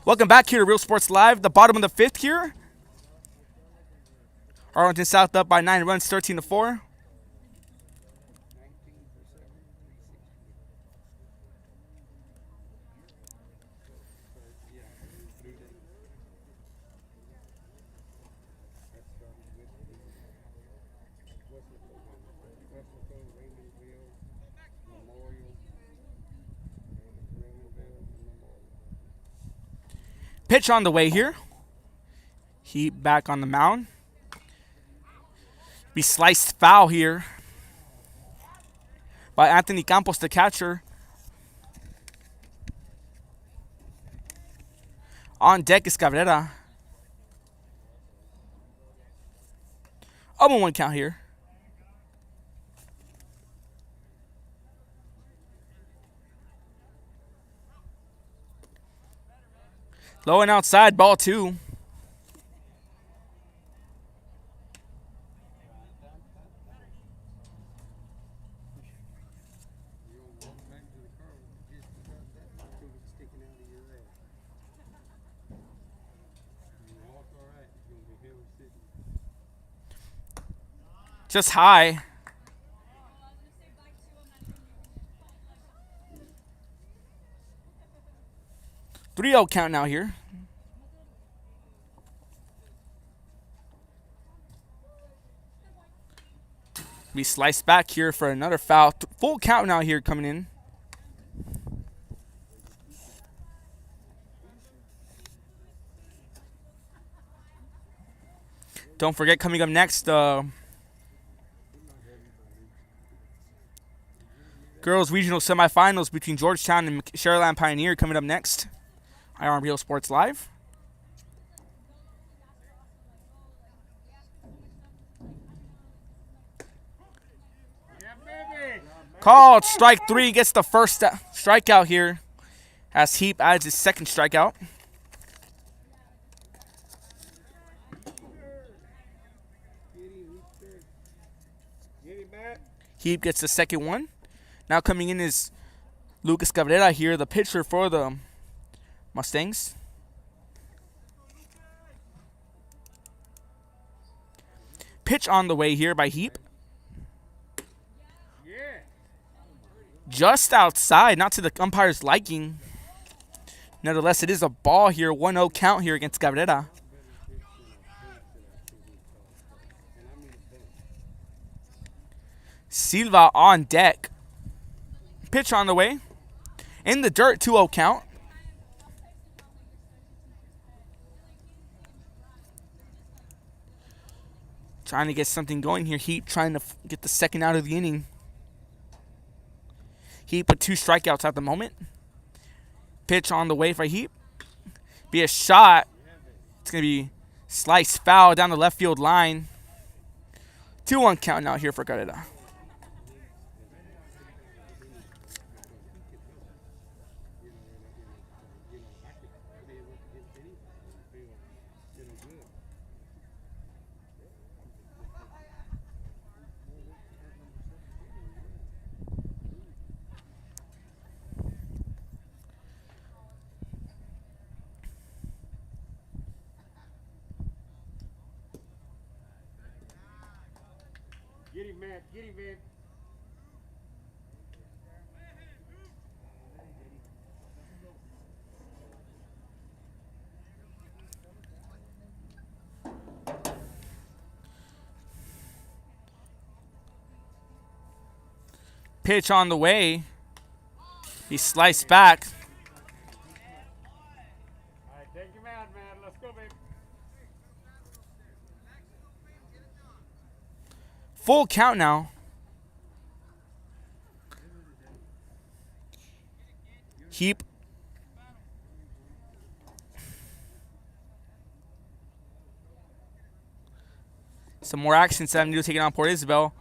Welcome back here to Real Sports Live. The bottom of the 5th here. Harlingen South up by 9 runs, 13-4. Pitch on the way here. Heat back on the mound. Be sliced foul here by Anthony Campos, the catcher. On deck is Cabrera. 0-1 count here. Low and outside, ball 2. Just high. Three-0 count now here. Be sliced back here for another foul. Full count now here coming in. Don't forget, coming up next, girls regional semifinals between Georgetown and Sharyland Pioneer coming up next. IRM Real Sports Live. Called strike 3, gets the first strikeout here as Heap adds his second strikeout. Heap gets the second one. Now coming in is Lucas Cabrera here, the pitcher for the Mustangs. Pitch on the way here by Heap. Just outside, not to the umpire's liking. Nevertheless, it is a ball here. 1-0 count here against Cabrera. Silva on deck. Pitch on the way. In the dirt, 2-0 count. Trying to get something going here. Heap trying to get the second out of the inning. Heap with 2 strikeouts at the moment. Pitch on the way for Heap. Be a shot. It's going to be sliced foul down the left field line. 2-1 count now here for Cabrera. Get him, man. Get him, man. Pitch on the way. He sliced back. All right, take him out, man. Let's go, baby. Full count now. Heap. Some more action. 7-2 taking on Port Isabel.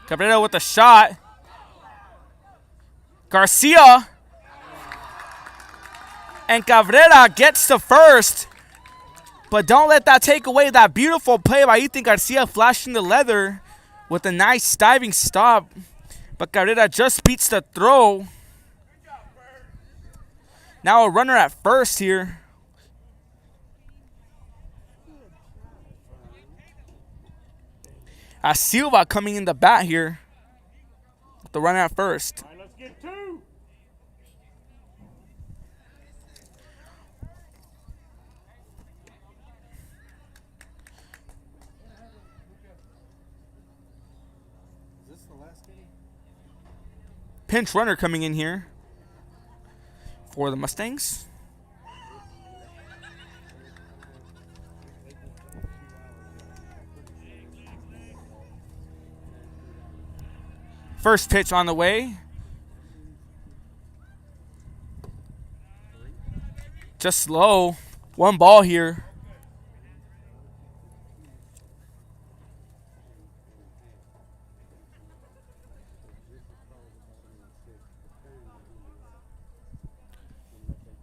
Cabrera with a shot. Garcia. And Cabrera gets to first. But don't let that take away that beautiful play by Ethan Garcia flashing the leather with a nice diving stop. But Cabrera just beats the throw. Now a runner at first here. As Silva coming in the bat here. With the runner at first. All right, let's get 2. Is this the last game? Pinch runner coming in here for the Mustangs. First pitch on the way. Just slow. One ball here.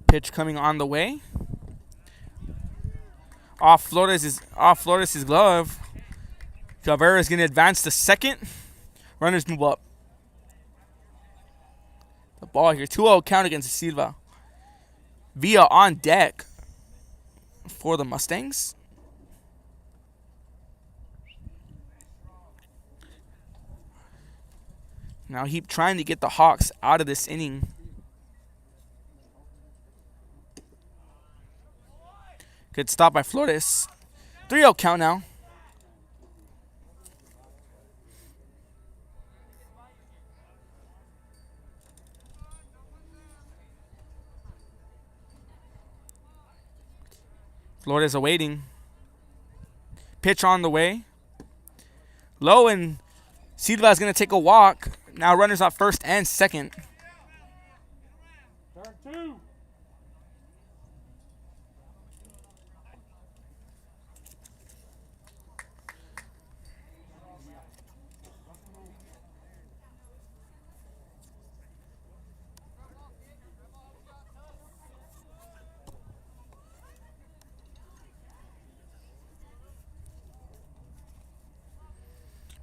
Pitch coming on the way. Off Flores' glove. Cabrera's going to advance to second. Runners move up. The ball here. 2-0 count against Silva. Villa on deck for the Mustangs. Now Heap trying to get the Hawks out of this inning. Good stop by Flores. 3-0 count now. Flores awaiting. Pitch on the way. Low, and Silva is going to take a walk. Now runners on first and second. Turn 2.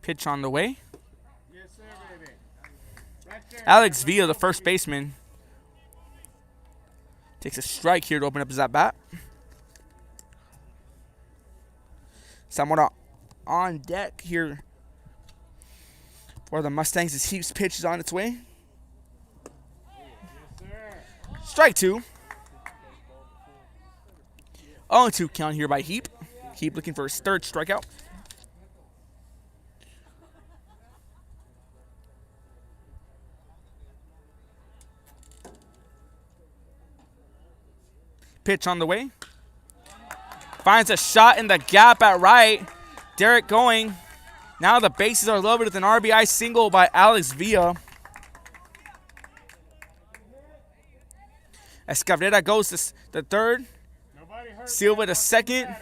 Pitch on the way. Yes, sir, baby. Right there. Alex Villa, the first baseman, takes a strike here to open up his at-bat. Zamora on deck here for the Mustangs as Heap's pitch is on its way. Yes, sir. Strike 2. 0-2 count here by Heap. Heap looking for his third strikeout. Pitch on the way. Finds a shot in the gap at right. Derek going. Now the bases are loaded with an RBI single by Alex Villa. As Cabrera goes to the third. Silva to second.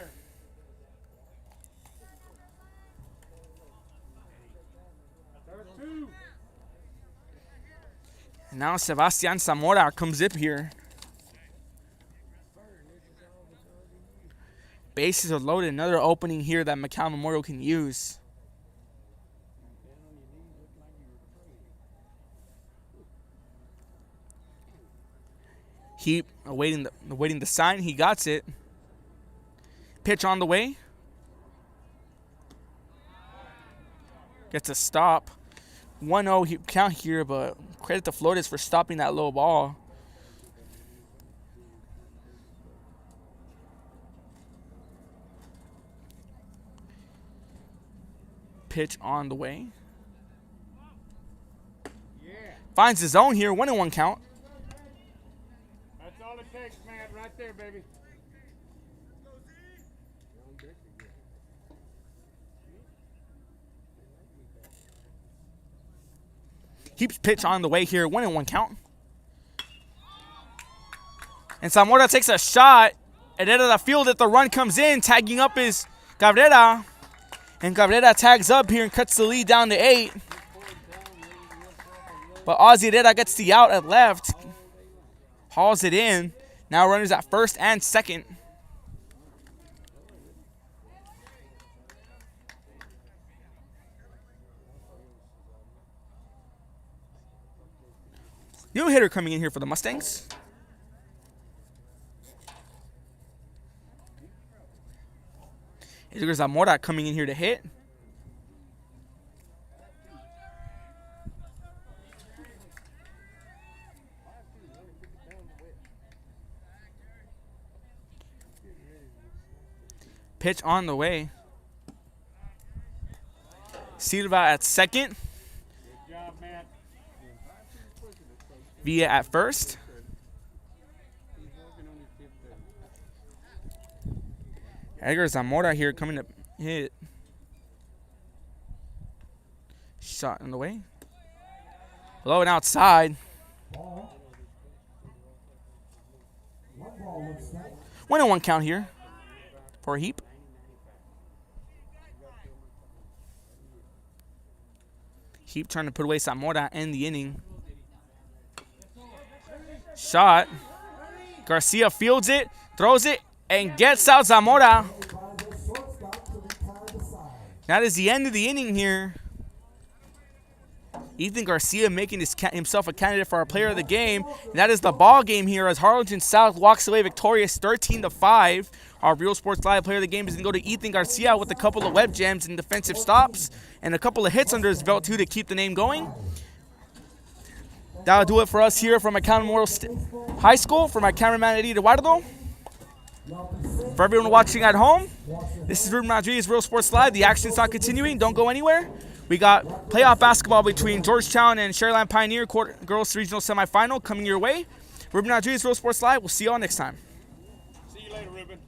And now Sebastian Zamora comes up here. Bases are loaded. Another opening here that McAllen Memorial can use. Heap awaiting the sign. He got it. Pitch on the way. Gets a stop. 1-0 count here, but credit to Flores for stopping that low ball. Pitch on the way. Yeah. Finds his own here. 1-1 count. That's all it takes, man. Right there, baby. Keeps pitch on the way here. 1-1 count. And Zamora takes a shot at the end of the field if the run comes in. Tagging up is Cabrera. And Cabrera tags up here and cuts the lead down to 8. But Ozzy Herrera gets the out at left. Hauls it in. Now runners at first and second. New hitter coming in here for the Mustangs. There's Zamora coming in here to hit. Pitch on the way. Silva at second. Good job, man. Villa at first. Edgar Zamora here coming to hit. Shot in the way. Low and outside. Ball. 1 ball looks set. 1-1 count here for Heap. Heap trying to put away Zamora and the inning. Shot. Garcia fields it, throws it, and gets out Zamora. That is the end of the inning here. Ethan Garcia making himself a candidate for our player of the game. And that is the ball game here as Harlingen South walks away victorious 13-5. Our Real Sports Live player of the game is going to go to Ethan Garcia with a couple of web jams and defensive stops and a couple of hits under his belt too to keep the name going. That'll do it for us here from McAllen Memorial High School. For my cameraman Eddie Eduardo. For everyone watching at home, this is Ruben Rodriguez, Real Sports Live. The action's not continuing. Don't go anywhere. We got playoff basketball between Georgetown and Sharyland Pioneer Girls Regional Semifinal coming your way. Ruben Rodriguez, Real Sports Live. We'll see you all next time. See you later, Ruben.